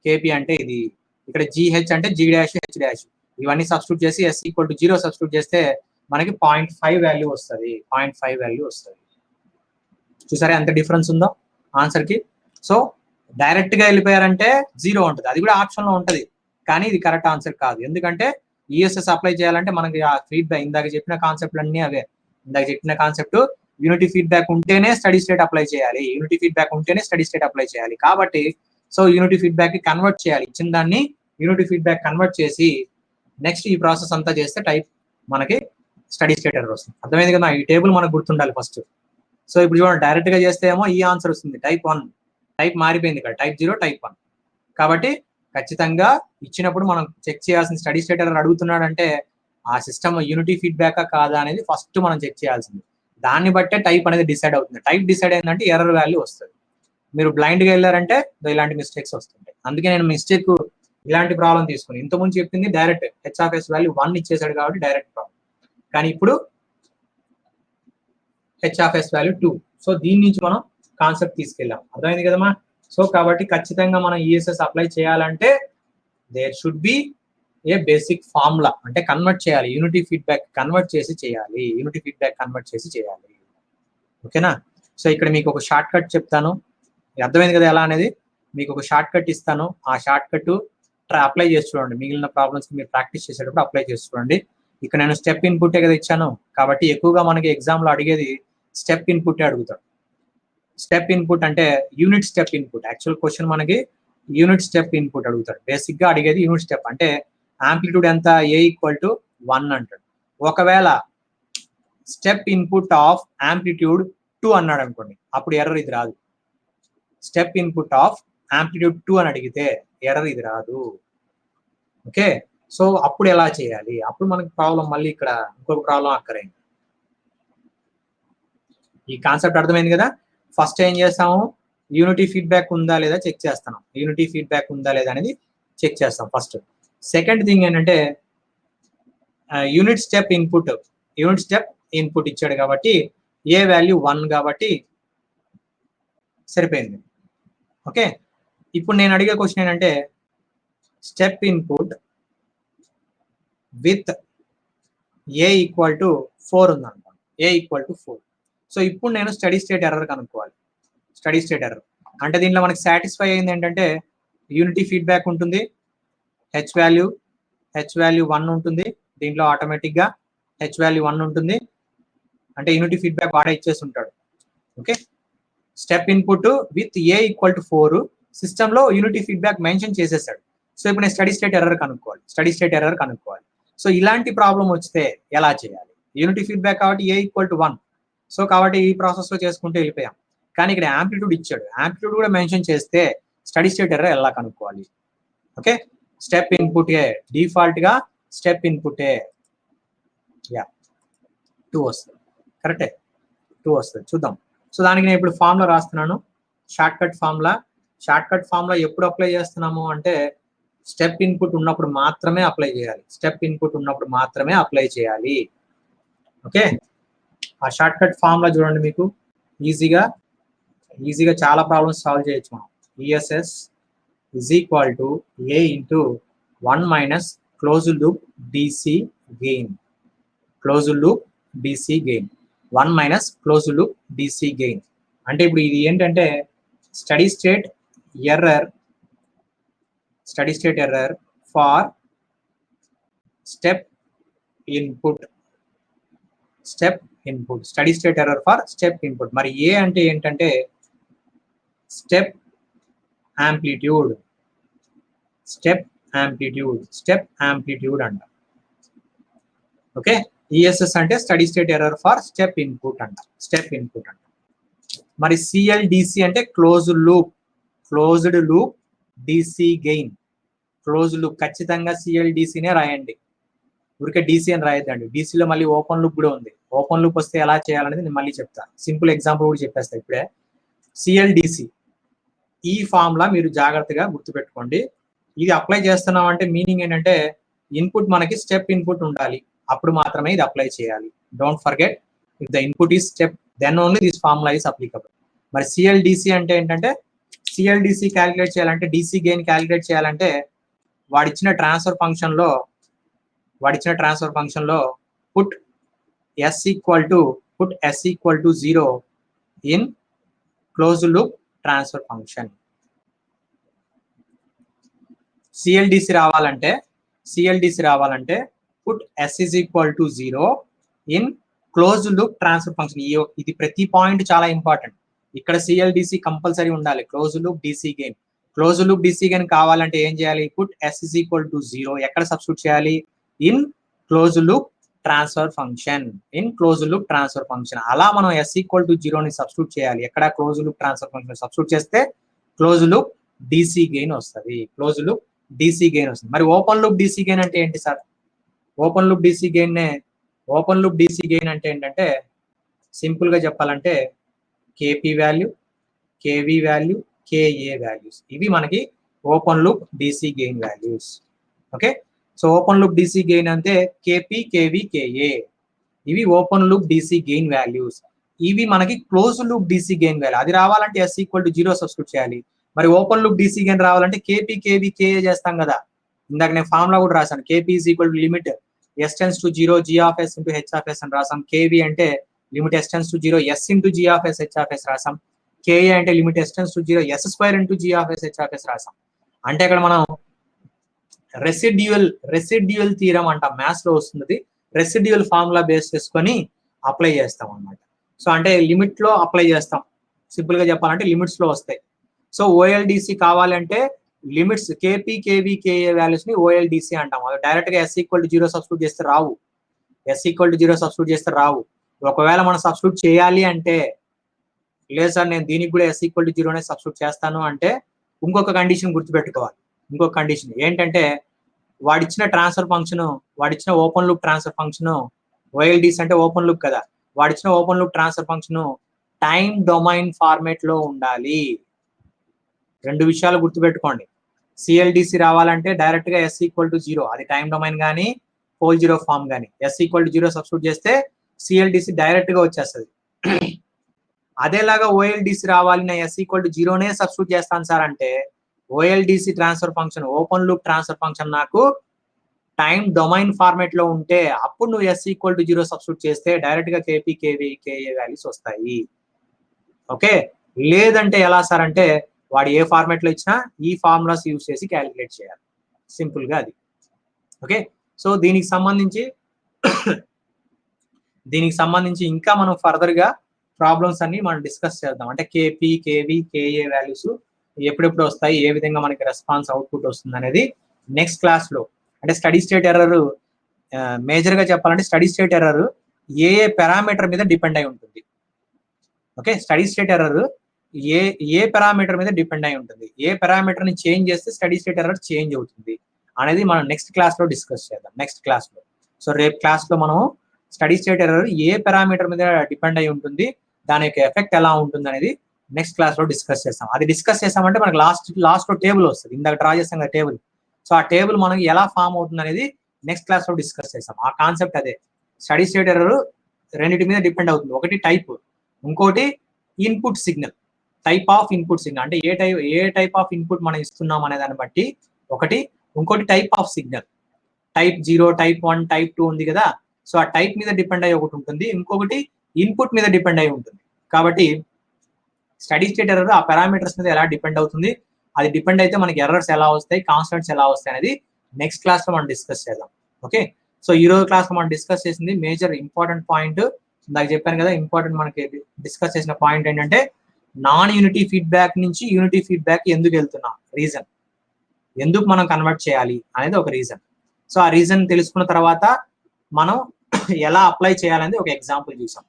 KP అంటే ఇది ఇక్కడ GH అంటే G డాష్ H డాష్ ఇవన్నీ సబ్స్టిట్యూట్ చేసి S ఈక్వల్ టు 0 సబ్స్టిట్యూట్ చేస్తే మనకి 0.5 వాల్యూ వస్తుంది. 0.5 వాల్యూ వస్తుంది. చూసారా ఎంత డిఫరెన్స్ ఉందో ఆన్సర్ కి. సో డైరెక్ట్ గా వెళ్ళిపోయారంటే 0 ఉంటుంది, అది కూడా ఆప్షన్ లో ఉంటది, కానీ ఇది కరెక్ట్ ఆన్సర్ కాదు. ఎందుకంటే ఈఎస్ఎస్ అప్లై చేయాలంటే మనకి ఆ ఫీడ్బ్యాక్ ఇందాక చెప్పిన కాన్సెప్ట్లు అన్ని అవే. ఇందాక చెప్పిన కాన్సెప్ట్ యూనిటీ ఫీడ్బ్యాక్ ఉంటేనే స్టడీ స్టేట్ అప్లై చేయాలి, యూనిటీ ఫీడ్బ్యాక్ ఉంటేనే స్టడీ స్టేట్ అప్లై చేయాలి. కాబట్టి సో యూనిటీ ఫీడ్బ్యాక్ కి కన్వర్ట్ చేయాలి, ఇచ్చిన దాన్ని యూనిటీ ఫీడ్బ్యాక్ కన్వర్ట్ చేసి నెక్స్ట్ ఈ ప్రాసెస్ అంతా చేస్తే టైప్ మనకి స్టడీ స్టేట్ ఎర్రర్ వస్తుంది. అర్థమైంది కదా, ఈ టేబుల్ మనకు గుర్తుండాలి ఫస్ట్. సో ఇప్పుడు చూడండి డైరెక్ట్ గా చేస్తే ఏమో ఈ ఆన్సర్ వస్తుంది టైప్ 1, టైప్ మారిపోయింది ఇక్కడ టైప్ 0 టైప్ 1. కాబట్టి ఖచ్చితంగా ఇచ్చినప్పుడు మనం చెక్ చేయాల్సిన స్టడీ స్టేట్ ఎర్రర్ అడుగుతున్నాడంటే ఆ సిస్టమ్ యూనిటీ ఫీడ్బ్యాక్ కాదా అనేది ఫస్ట్ మనం చెక్ చేయాల్సింది. దాన్ని బట్టే టైప్ అనేది డిసైడ్ అవుతుంది. టైప్ డిసైడ్ అయిందంటే ఎర్రర్ వాల్యూ వస్తుంది. మీరు బ్లైండ్ గా వెళ్ళారంటే ఇలాంటి మిస్టేక్స్ వస్తుంటాయి. అందుకే నేను మిస్టేక్ ఇలాంటి ప్రాబ్లం తీసుకుని ఇంతకుముందు చెప్పింది డైరెక్ట్ హెచ్ఆఫ్ఎస్ వాల్యూ 1 ఇచ్చేసాడు కాబట్టి డైరెక్ట్ ప్రాబ్లం, కానీ ఇప్పుడు హెచ్ఆఫ్ఎస్ వాల్యూ 2. సో దీని నుంచి మనం కాన్సెప్ట్ తీసుకెళ్ళాం. అర్థమైంది కదమ్మా. సో కాబట్టి ఖచ్చితంగా మనం ఈఎస్ఎస్ అప్లై చేయాలంటే there should be a basic formula, అంటే కన్వర్ట్ చేయాలి, యూనిటీ ఫీడ్బ్యాక్ కన్వర్ట్ చేసి చేయాలి, యూనిటీ ఫీడ్బ్యాక్ కన్వర్ట్ చేసి చేయాలి. ఓకేనా. సో ఇక్కడ మీకు ఒక షార్ట్ కట్ చెప్తాను, అర్థమైంది కదా ఎలా అనేది. మీకు ఒక షార్ట్ కట్ ఇస్తాను, ఆ షార్ట్ కట్ అప్లై చేసి చూడండి. మిగిలిన ప్రాబ్లమ్స్ మీరు ప్రాక్టీస్ చేసేటప్పుడు అప్లై చేసి చూడండి. ఇక్కడ నేను స్టెప్ ఇన్పుటే కదా ఇచ్చాను, కాబట్టి ఎక్కువగా మనకి ఎగ్జామ్లో అడిగేది స్టెప్ ఇన్పుటే అడుగుతాడు. స్టెప్ ఇన్పుట్ అంటే unit step input. Actual question మనకి యూనిట్ స్టెప్ ఇన్పుట్ అడుగుతాడు. బేసిక్ గా అడిగేది యూనిట్ స్టెప్ అంటే యాంప్లిట్యూడ్ ఎంత, A = 1 అంటాడు. ఒకవేళ స్టెప్ ఇన్పుట్ ఆఫ్ యాంప్లిట్యూడ్ 2 అన్నాడు అనుకోండి, అప్పుడు ఎర్రర్ ఇది రాదు. స్టెప్ ఇన్పుట్ ఆఫ్ యాంప్లిట్యూడ్ 2 అని అడిగితే ఎర్రర్ ఇది రాదు. ఓకే. సో అప్పుడు ఎలా చేయాలి, అప్పుడు మనకి ప్రాబ్లం మళ్ళీ ఇక్కడ ఇంకొక ప్రాబ్లం అక్కరైంది. ఈ కాన్సెప్ట్ అర్థమైంది కదా. ఫస్ట్ ఏం చేస్తాము, యూనిటీ ఫీడ్బ్యాక్ ఉందా లేదా చెక్ చేస్తాం. యూనిటీ ఫీడ్బ్యాక్ ఉందా లేదా అనేది చెక్ చేస్తాం ఫస్ట్. సెకండ్ థింగ్ ఏంటంటే యూనిట్ స్టెప్ ఇన్పుట్ ఇచ్చాడు కాబట్టి ఏ వాల్యూ 1 కాబట్టి సరిపోయింది. ఓకే. ఇప్పుడు నేను అడిగే క్వశ్చన్ ఏంటంటే స్టెప్ ఇన్పుట్ విత్ A = 4 ఉందనుకోండి, A = 4. సో ఇప్పుడు నేను స్టడీ స్టేట్ ఎర్రర్ కనుక్కోవాలి. స్టడీ స్టేట్ ఎర్రర్ అంటే దీంట్లో మనకి సాటిస్ఫై అయింది ఏంటంటే యూనిటీ ఫీడ్బ్యాక్ ఉంటుంది, హెచ్ వాల్యూ 1 ఉంటుంది, దీంట్లో ఆటోమేటిక్ గా హెచ్ వాల్యూ 1 ఉంటుంది, అంటే యూనిటీ ఫీడ్బ్యాక్ వాడే ఇచ్చేసి ఉంటాడు. Okay. Step input with A = 4 system లో యూనిటీ ఫీడ్బ్యాక్ మెన్షన్ చేసేసాడు. సో ఇప్పుడు నేను స్టడీ స్టేట్ ఎర్రర్ కనుక్కోవాలి. సో ఇలాంటి ప్రాబ్లం వస్తే ఎలా చేయాలి, యూనిటీ ఫీడ్బ్యాక్ కాబట్టి A = 1. సో కాబట్టి ఈ ప్రాసెస్ లో చేసుకుంటూ వెళ్ళిపోయాం. కానీ ఇక్కడ యాంప్లిట్యూడ్ ఇచ్చాడు, యాంప్లిట్యూడ్ కూడా మెన్షన్ చేస్తే స్టడీ స్టేట్ ఎర్రర్ ఎలా కనుక్కోవాలి. ఓకే. స్టెప్ ఇన్పుట్ ఏ డిఫాల్ట్ గా స్టెప్ ఇన్పుట్ ఏ 2 వస్తుంది. కరెక్టే, 2 వస్తుంది. చూద్దాం. సో దానికి నేను ఇప్పుడు ఫార్ములా రాస్తున్నాను, షార్ట్ కట్ ఫార్ములా ఎప్పుడు అప్లై చేస్తున్నాము అంటే స్టెప్ ఇన్పుట్ ఉన్నప్పుడు మాత్రమే అప్లై చేయాలి. ఓకే. ఆ షార్ట్ కట్ ఫార్ములా చూడండి, మీకు ఈజీగా చాలా ప్రాబ్లమ్స్ సాల్వ్ చేయొచ్చు మనం. ESS = A × 1 - closed loop DC gain. 1 - closed loop DC gain అంటే ఇప్పుడు ఇది ఏంటంటే steady state error for step input. Steady state error for step input. మరి ఏ అంటే ఏంటంటే స్టెప్ యాంప్లిట్యూడ్ అంట. ఓకే. ఈఎస్ఎస్ అంటే steady state error for step input అంట. మరి CLDC అంటే closed loop DC gain. Closed loop ఖచ్చితంగా CLDCనే రాయండి, ఊరికే DC అని రాయద్దండి. డీసీలో మళ్ళీ ఓపెన్ లూప్ కూడా ఉంది. ఓపెన్ లూప్ వస్తే ఎలా చేయాలనేది నేను మళ్ళీ చెప్తా, సింపుల్ ఎగ్జాంపుల్ కూడా చెప్పేస్తా ఇప్పుడే. CLDC ఈ ఫార్ములా మీరు జాగ్రత్తగా గుర్తుపెట్టుకోండి. ఇది అప్లై చేస్తున్నాం అంటే మీనింగ్ ఏంటంటే ఇన్పుట్ మనకి స్టెప్ ఇన్పుట్ ఉండాలి, అప్పుడు మాత్రమే ఇది అప్లై చేయాలి. Don't forget, if the input is step then only this formula is applicable. మరి CLDC అంటే ఏంటంటే CLDC క్యాలిక్యులేట్ చేయాలంటే DC గెయిన్ క్యాలిక్యులేట్ చేయాలంటే వాడిచ్చిన ట్రాన్స్ఫర్ ఫంక్షన్ లో put s equal to 0 in closed loop transfer function. CLDC రావాలంటే put s is equal to 0 in closed loop transfer function. ఇది ప్రతి పాయింట్ చాలా ఇంపార్టెంట్. ఇక్కడ CLDC కంపల్సరీ ఉండాలి. క్లోజ్డ్ లూప్ DC గెయిన్ కావాలంటే ఏం చేయాలి? Put s is equal to 0 ఎక్కడ సబ్స్టిట్యూట్ చేయాలి? In closed loop transfer function. అలా మనం s ఈక్వల్ టు 0 ని సబ్స్టిట్యూట్ చేయాలి. ఎక్కడ? Closed loop transfer function substitute చేస్తే క్లోజ్డ్ లూప్ DC గెయిన్ వస్తుంది. మరి ఓపెన్ లూప్ DC గెయిన్ అంటే ఏంటి sir? Open loop DC gain అంటే ఏంటంటే సింపుల్ గా చెప్పాలంటే KP value, KV value, KA values, ఇవి మనకి open loop DC gain values. Okay, so open loop DC gain అంటే KP, KV, KA, ఇవి open loop DC gain values. ఇవి మనకి close loop DC gain value. అది రావాలంటే s ఈక్వల్ టు 0 సబ్స్టిట్యూట్ చేయాలి. మరి ఓపెన్ లూప్ DC గెయిన్ రావాలంటే KP, KV, KA చేస్తాం కదా. ఇందాక నేను ఫార్ములా కూడా రాశాను. KP is equal to limit s tense to 0 g of s into h of s అని రాసాం. KV అంటే limit s tense to 0 s into g of s h of s రాసాం. KA అంటే limit s tense to 0 s square into g of s h of s రాసాం. అంటే ఇక్కడ మనం రెసిడ్యుయల్ థీరం అంటాం, మ్యాథ్స్ లో వస్తుంది. రెసిడ్యుయల్ ఫార్ములా బేస్ చేసుకొని అప్లై చేస్తాం అన్నమాట. సో అంటే లిమిట్ లో అప్లై చేస్తాం. సింపుల్ గా చెప్పాలంటే లిమిట్స్ లో వస్తాయి. సో OLDC కావాలంటే limits KP, KV, KA values ని OLDC అంటాం. అది డైరెక్ట్ గా s ఈక్వల్ టు 0 సబ్స్టిట్యూట్ చేస్తే రావు. ఒకవేళ మనం సబ్స్టిట్యూట్ చేయాలి అంటే, లేదు సార్ నేను దీనికి కూడా s ఈక్వల్ టు 0 నే సబ్స్టిట్యూట్ చేస్తాను అంటే, ఇంకొక కండిషన్ గుర్తుపెట్టుకోవాలి. ఇంకొక కండిషన్ ఏంటంటే, వాడిచ్చిన open loop transfer function, OLDC అంటే ఓపెన్ లూప్ కదా, వాడిచ్చిన open loop transfer function time domain format లో ఉండాలి. రెండు విషయాలు గుర్తుపెట్టుకోండి. CLDC రావాలంటే డైరెక్ట్ గా s ఈక్వల్ టు 0, అది టైం డొమైన్ కానీ పోల్ జీరో ఫామ్ కానీ, s ఈక్వల్ టు 0 సబ్స్టిట్యూట్ చేస్తే CLDC డైరెక్ట్ గా వచ్చేస్తుంది. అదేలాగా OLDC రావాలి, నా s ఈక్వల్ టు 0 నే సబ్స్టిట్యూట్ చేస్తాను సార్ అంటే, OLDC transfer function, open loop transfer function నాకు టైం డొమైన్ ఫార్మేట్ లో ఉంటే అప్పుడు నువ్వు s ఈక్వల్ టు 0 సబ్స్టిట్యూట్ చేస్తే డైరెక్ట్ గా KP, KV, KA వాల్యూస్ వస్తాయి. ఓకే, లేదంటే ఎలా సార్ అంటే, వాడు ఏ ఫార్మేట్ లో ఇచ్చినా ఈ ఫార్ములాస్ యూజ్ చేసి క్యాలిక్యులేట్ చేయాలి. సింపుల్ గా అది. ఓకే, సో దీనికి సంబంధించి ఇంకా మనం ఫర్దర్ గా ప్రాబ్లమ్స్ అన్ని మనం డిస్కస్ చేద్దాం. అంటే KP, KV, KA వాల్యూస్ ఎప్పుడెప్పుడు వస్తాయి, ఏ విధంగా మనకి రెస్పాన్స్ అవుట్పుట్ వస్తుంది అనేది నెక్స్ట్ క్లాస్ లో. అంటే స్టడీ స్టేట్ ఎర్రర్ మేజర్ గా చెప్పాలంటే స్టడీ స్టేట్ ఎర్రర్ ఏ పారామీటర్ మీద డిపెండ్ అయి ఉంటుంది. ఓకే, స్టడీ స్టేట్ ఎర్రర్ ఏ పారామీటర్ మీద డిపెండ్ అయి ఉంటుంది, ఏ పారామీటర్ ని చేంజ్ చేస్తే స్టడీ స్టేట్ ఎర్రర్ చేంజ్ అవుతుంది అనేది మనం నెక్స్ట్ క్లాస్ లో డిస్కస్ చేద్దాం. సో రేపు క్లాస్ లో మనం స్టడీ స్టేట్ ఎర్రర్ ఏ పారామీటర్ మీద డిపెండ్ అయి ఉంటుంది, దాని యొక్క ఎఫెక్ట్ ఎలా ఉంటుంది అనేది నెక్స్ట్ క్లాస్ లో డిస్కస్ చేస్తాం. అది డిస్కస్ చేసామంటే మనకి లాస్ట్ లో టేబుల్ వస్తుంది. ఇందాక డ్రా చేస్తాం కదా టేబుల్. సో ఆ టేబుల్ మనకి ఎలా ఫామ్ అవుతుంది అనేది నెక్స్ట్ క్లాస్ లో డిస్కస్ చేస్తాం. ఆ కాన్సెప్ట్ అదే. స్టడీ స్టేట్ ఎర్రర్ రెండింటి మీద డిపెండ్ అవుతుంది. ఒకటి టైప్, ఇంకోటి input signal. Type of input signal అంటే ఏ టైప్ ఆఫ్ ఇన్పుట్ మనం ఇస్తున్నాం అనే దాన్ని బట్టి ఒకటి, ఇంకోటి type of signal. Type 0, type 1, type 2 ఉంది కదా. సో ఆ టైప్ మీద డిపెండ్ అయ్యి ఒకటి ఉంటుంది, ఇంకొకటి ఇన్పుట్ మీద డిపెండ్ అయి ఉంటుంది. కాబట్టి స్టడీ స్టేట్ ఎర్రర్ ఆ పారామీటర్స్ మీద ఎలా డిపెండ్ అవుతుంది, అది డిపెండ్ అయితే మనకి ఎర్రర్స్ ఎలా వస్తాయి, కాన్స్టెంట్స్ ఎలా వస్తాయి అనేది నెక్స్ట్ క్లాస్ లో మనం డిస్కస్ చేద్దాం. ఓకే, సో ఈ రోజు క్లాస్ లో మనం డిస్కస్ చేసింది మేజర్ ఇంపార్టెంట్ పాయింట్. నాకు చెప్పాను కదా, ఇంపార్టెంట్ మనకి డిస్కస్ చేసిన పాయింట్ ఏంటంటే, నాన్ యూనిటీ ఫీడ్బ్యాక్ నుంచి యూనిటీ ఫీడ్బ్యాక్ ఎందుకు వెళ్తున్నాం, రీజన్ ఎందుకు మనం కన్వర్ట్ చేయాలి అనేది ఒక రీజన్. సో ఆ రీజన్ తెలుసుకున్న తర్వాత మనం ఎలా అప్లై చేయాలనేది ఒక ఎగ్జాంపుల్ చూసాం.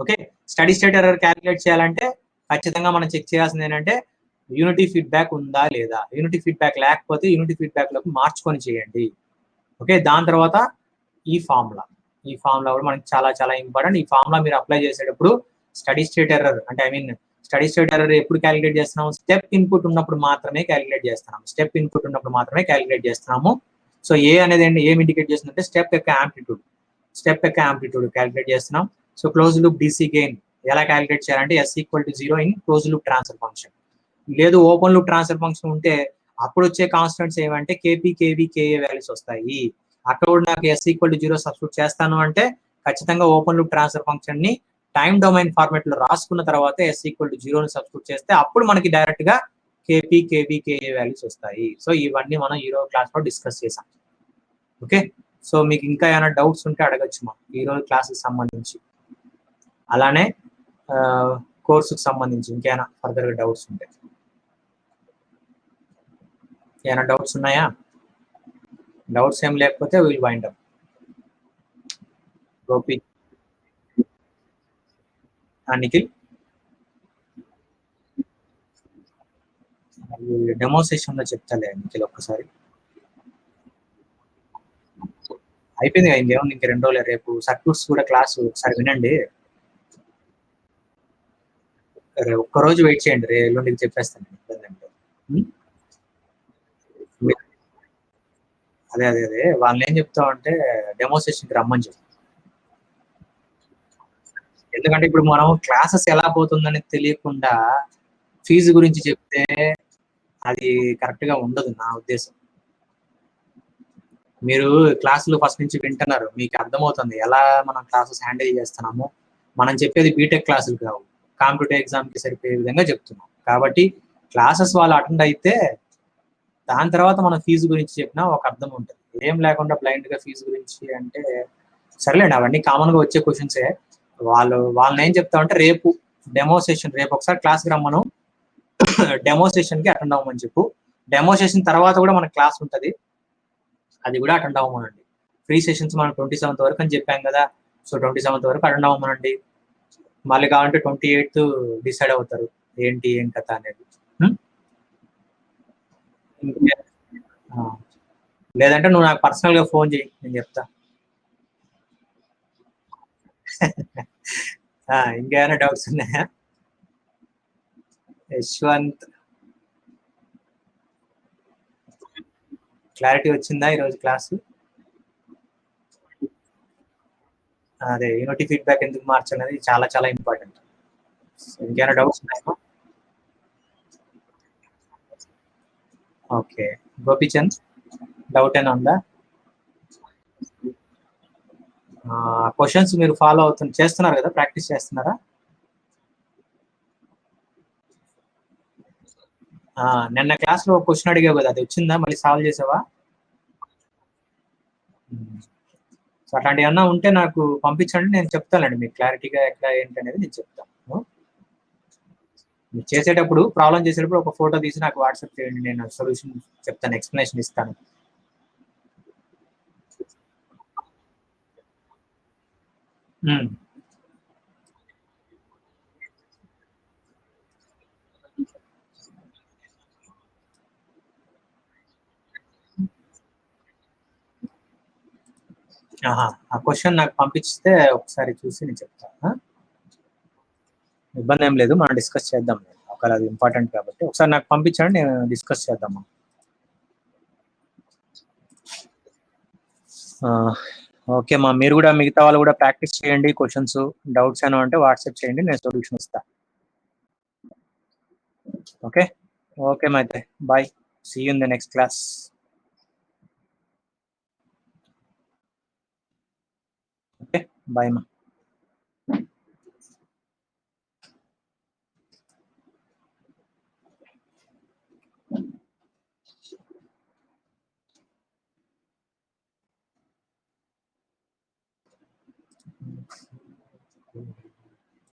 Okay, study state error calculate చేయాలంటే ఖచ్చితంగా మనం చెక్ చేయాల్సింది ఏంటంటే యూనిటీ ఫీడ్బ్యాక్ ఉందా లేదా. యూనిటీ ఫీడ్బ్యాక్ లేకపోతే యూనిటీ ఫీడ్బ్యాక్ లోకి మార్చుకొని చేయండి. ఓకే, దాని తర్వాత ఈ ఫార్ములా కూడా మనకి చాలా చాలా ఇంపార్టెంట్. ఈ ఫార్ములా మీరు అప్లై చేసేటప్పుడు స్టడీ స్టేట్ ఎర్రర్ అంటే స్టడీ స్టేట్ ఎర్రర్ ఎప్పుడు క్యాలిక్యులేట్ చేస్తున్నాము, స్టెప్ ఇన్పుట్ ఉన్నప్పుడు మాత్రమే క్యాలిక్యులేట్ చేస్తున్నాము. సో ఏ అనేది ఏం ఇండికేట్ చేస్తుందంటే స్టెప్ యొక్క యాంప్లిట్యూడ్ క్యాలిక్యులేట్ చేస్తున్నాం. So close loop DC gain ఎలా క్యాలిక్యులేట్ చేయాలంటే s equal to 0 in close loop transfer function. లేదు ఓపెన్ లూప్ ట్రాన్స్ఫర్ ఫంక్షన్ ఉంటే అప్పుడు వచ్చే కాన్స్టెంట్స్ ఏమంటే కేపీ కేవీ కేఏ వాల్యూస్ వస్తాయి. అక్కడ కూడా నాకు ఎస్ ఈక్వల్ టు 0 సబ్స్టిట్యూట్ చేస్తాను అంటే ఖచ్చితంగా ఓపెన్ లూప్ ట్రాన్స్ఫర్ ఫంక్షన్ ని టైం డొమైన్ ఫార్మాట్ లో రాసుకున్న తర్వాత ఎస్ ఈక్వల్ టు 0 ని సబ్స్టిట్యూట్ చేస్తే అప్పుడు మనకి డైరెక్ట్ గా కేపీ కేవీ కేఏ వాల్యూస్ వస్తాయి. సో ఇవన్నీ మనం ఈ రోజు క్లాస్ లో డిస్కస్ చేసాం. ఓకే, సో మీకు ఇంకా ఏమైనా డౌట్స్ ఉంటే అడగచ్చు మా ఈ రోజు క్లాస్కి సంబంధించి. అలానే కోర్సుకు సంబంధించి ఇంకేమైనా ఫర్దర్ గా డౌట్స్ ఉంటాయి. ఏమైనా డౌట్స్ ఉన్నాయా? డౌట్స్ ఏం లేకపోతే will wind up. Gopi, Nikhil, demo session లో చెప్తాలే నిఖిల్ ఒక్కసారి. అయిపోయింది కదా, ఇంకేముంది, ఇంక 2 రోజులే. రేపు సర్క్యూట్స్ కూడా క్లాస్ ఒకసారి వినండి. ఒక్కరోజు వెయిట్ చేయండి, రే ఎల్లుండికి చెప్పేస్తాను. అదే అదే అదే వాళ్ళని ఏం చెప్తామంటే డెమో సెషన్కి రమ్మని చెప్పి. ఎందుకంటే ఇప్పుడు మనం క్లాసెస్ ఎలా పోతుందని తెలియకుండా ఫీజు గురించి చెప్తే అది కరెక్ట్ గా ఉండదు నా ఉద్దేశం. మీరు క్లాసులు ఫస్ట్ నుంచి వింటున్నారు, మీకు అర్థమవుతుంది ఎలా మనం క్లాసెస్ హ్యాండిల్ చేస్తున్నాము. మనం చెప్పేది బీటెక్ క్లాసులు కావు, కాంపిటేటివ్ ఎగ్జామ్ కి సరిపోయే విధంగా చెప్తున్నాం. కాబట్టి క్లాసెస్ వాళ్ళు అటెండ్ అయితే దాని తర్వాత మనం ఫీజు గురించి చెప్పినా ఒక అర్థం ఉంటుంది. ఏం లేకుండా బ్లైండ్ గా ఫీజు గురించి అంటే సరేలేండి, అవన్నీ కామన్ గా వచ్చే క్వశ్చన్సే. వాళ్ళని ఏం చెప్తామంటే రేపు డెమో సెషన్, రేపు ఒకసారి క్లాస్కి రమ్మను, డెమో సెషన్ కి అటెండ్ అవ్వమని చెప్పు. డెమో సెషన్ తర్వాత కూడా మనకి క్లాస్ ఉంటుంది, అది కూడా అటెండ్ అవ్వమనండి. ఫ్రీ సెషన్స్ మనం 27th వరకు అని చెప్పాం కదా, సో 27th వరకు అటెండ్ అవ్వమనండి. మళ్ళీ కావాలంటే 28th డిసైడ్ అవుతారు ఏంటి ఏం కథ అనేది. లేదంటే నువ్వు నాకు పర్సనల్ గా ఫోన్ చేయి, నేను చెప్తా. ఇంకేమైనా డౌట్స్ ఉన్నాయా? యశ్వంత్, క్లారిటీ వచ్చిందా ఈరోజు క్లాసు? అదే యూనిటీ ఫీడ్బ్యాక్ ఎందుకు మార్చాలనేది చాలా చాలా ఇంపార్టెంట్. ఇంకేమైనా డౌట్స్ ఉన్నాయా? ఓకే, గోపీచంద్ డౌట్ ఏమైనా ఉందా? క్వశ్చన్స్ మీరు ఫాలో చేస్తున్నారు కదా, ప్రాక్టీస్ చేస్తున్నారా? నిన్న క్లాస్ లో క్వశ్చన్ అడిగావు కదా, అది వచ్చిందా? మళ్ళీ సాల్వ్ చేసావా? సో అట్లాంటివి ఏమన్నా ఉంటే నాకు పంపించండి, నేను చెప్తానండి మీకు క్లారిటీగా ఎక్కడ ఏంటి అనేది నేను చెప్తాను. మీరు చేసేటప్పుడు ప్రాబ్లం చేసేటప్పుడు ఒక ఫోటో తీసి నాకు వాట్సాప్ చేయండి, నేను సొల్యూషన్ చెప్తాను, ఎక్స్ప్లెనేషన్ ఇస్తాను. ఆ క్వశ్చన్ నాకు పంపిస్తే ఒకసారి చూసి నేను చెప్తాను. ఇబ్బంది ఏం లేదు, మనం డిస్కస్ చేద్దాం. ఒకవేళ అది ఇంపార్టెంట్ కాబట్టి ఒకసారి నాకు పంపించండి, నేను డిస్కస్ చేద్దాం. ఓకే మా, మీరు కూడా మిగతా వాళ్ళు కూడా ప్రాక్టీస్ చేయండి. క్వశ్చన్స్ డౌట్స్ అయినా అంటే వాట్సాప్ చేయండి, నేను సొల్యూషన్ ఇస్తాను. ఓకే ఓకే మా, అయితే bye, see you in the next class. Okay bye మా.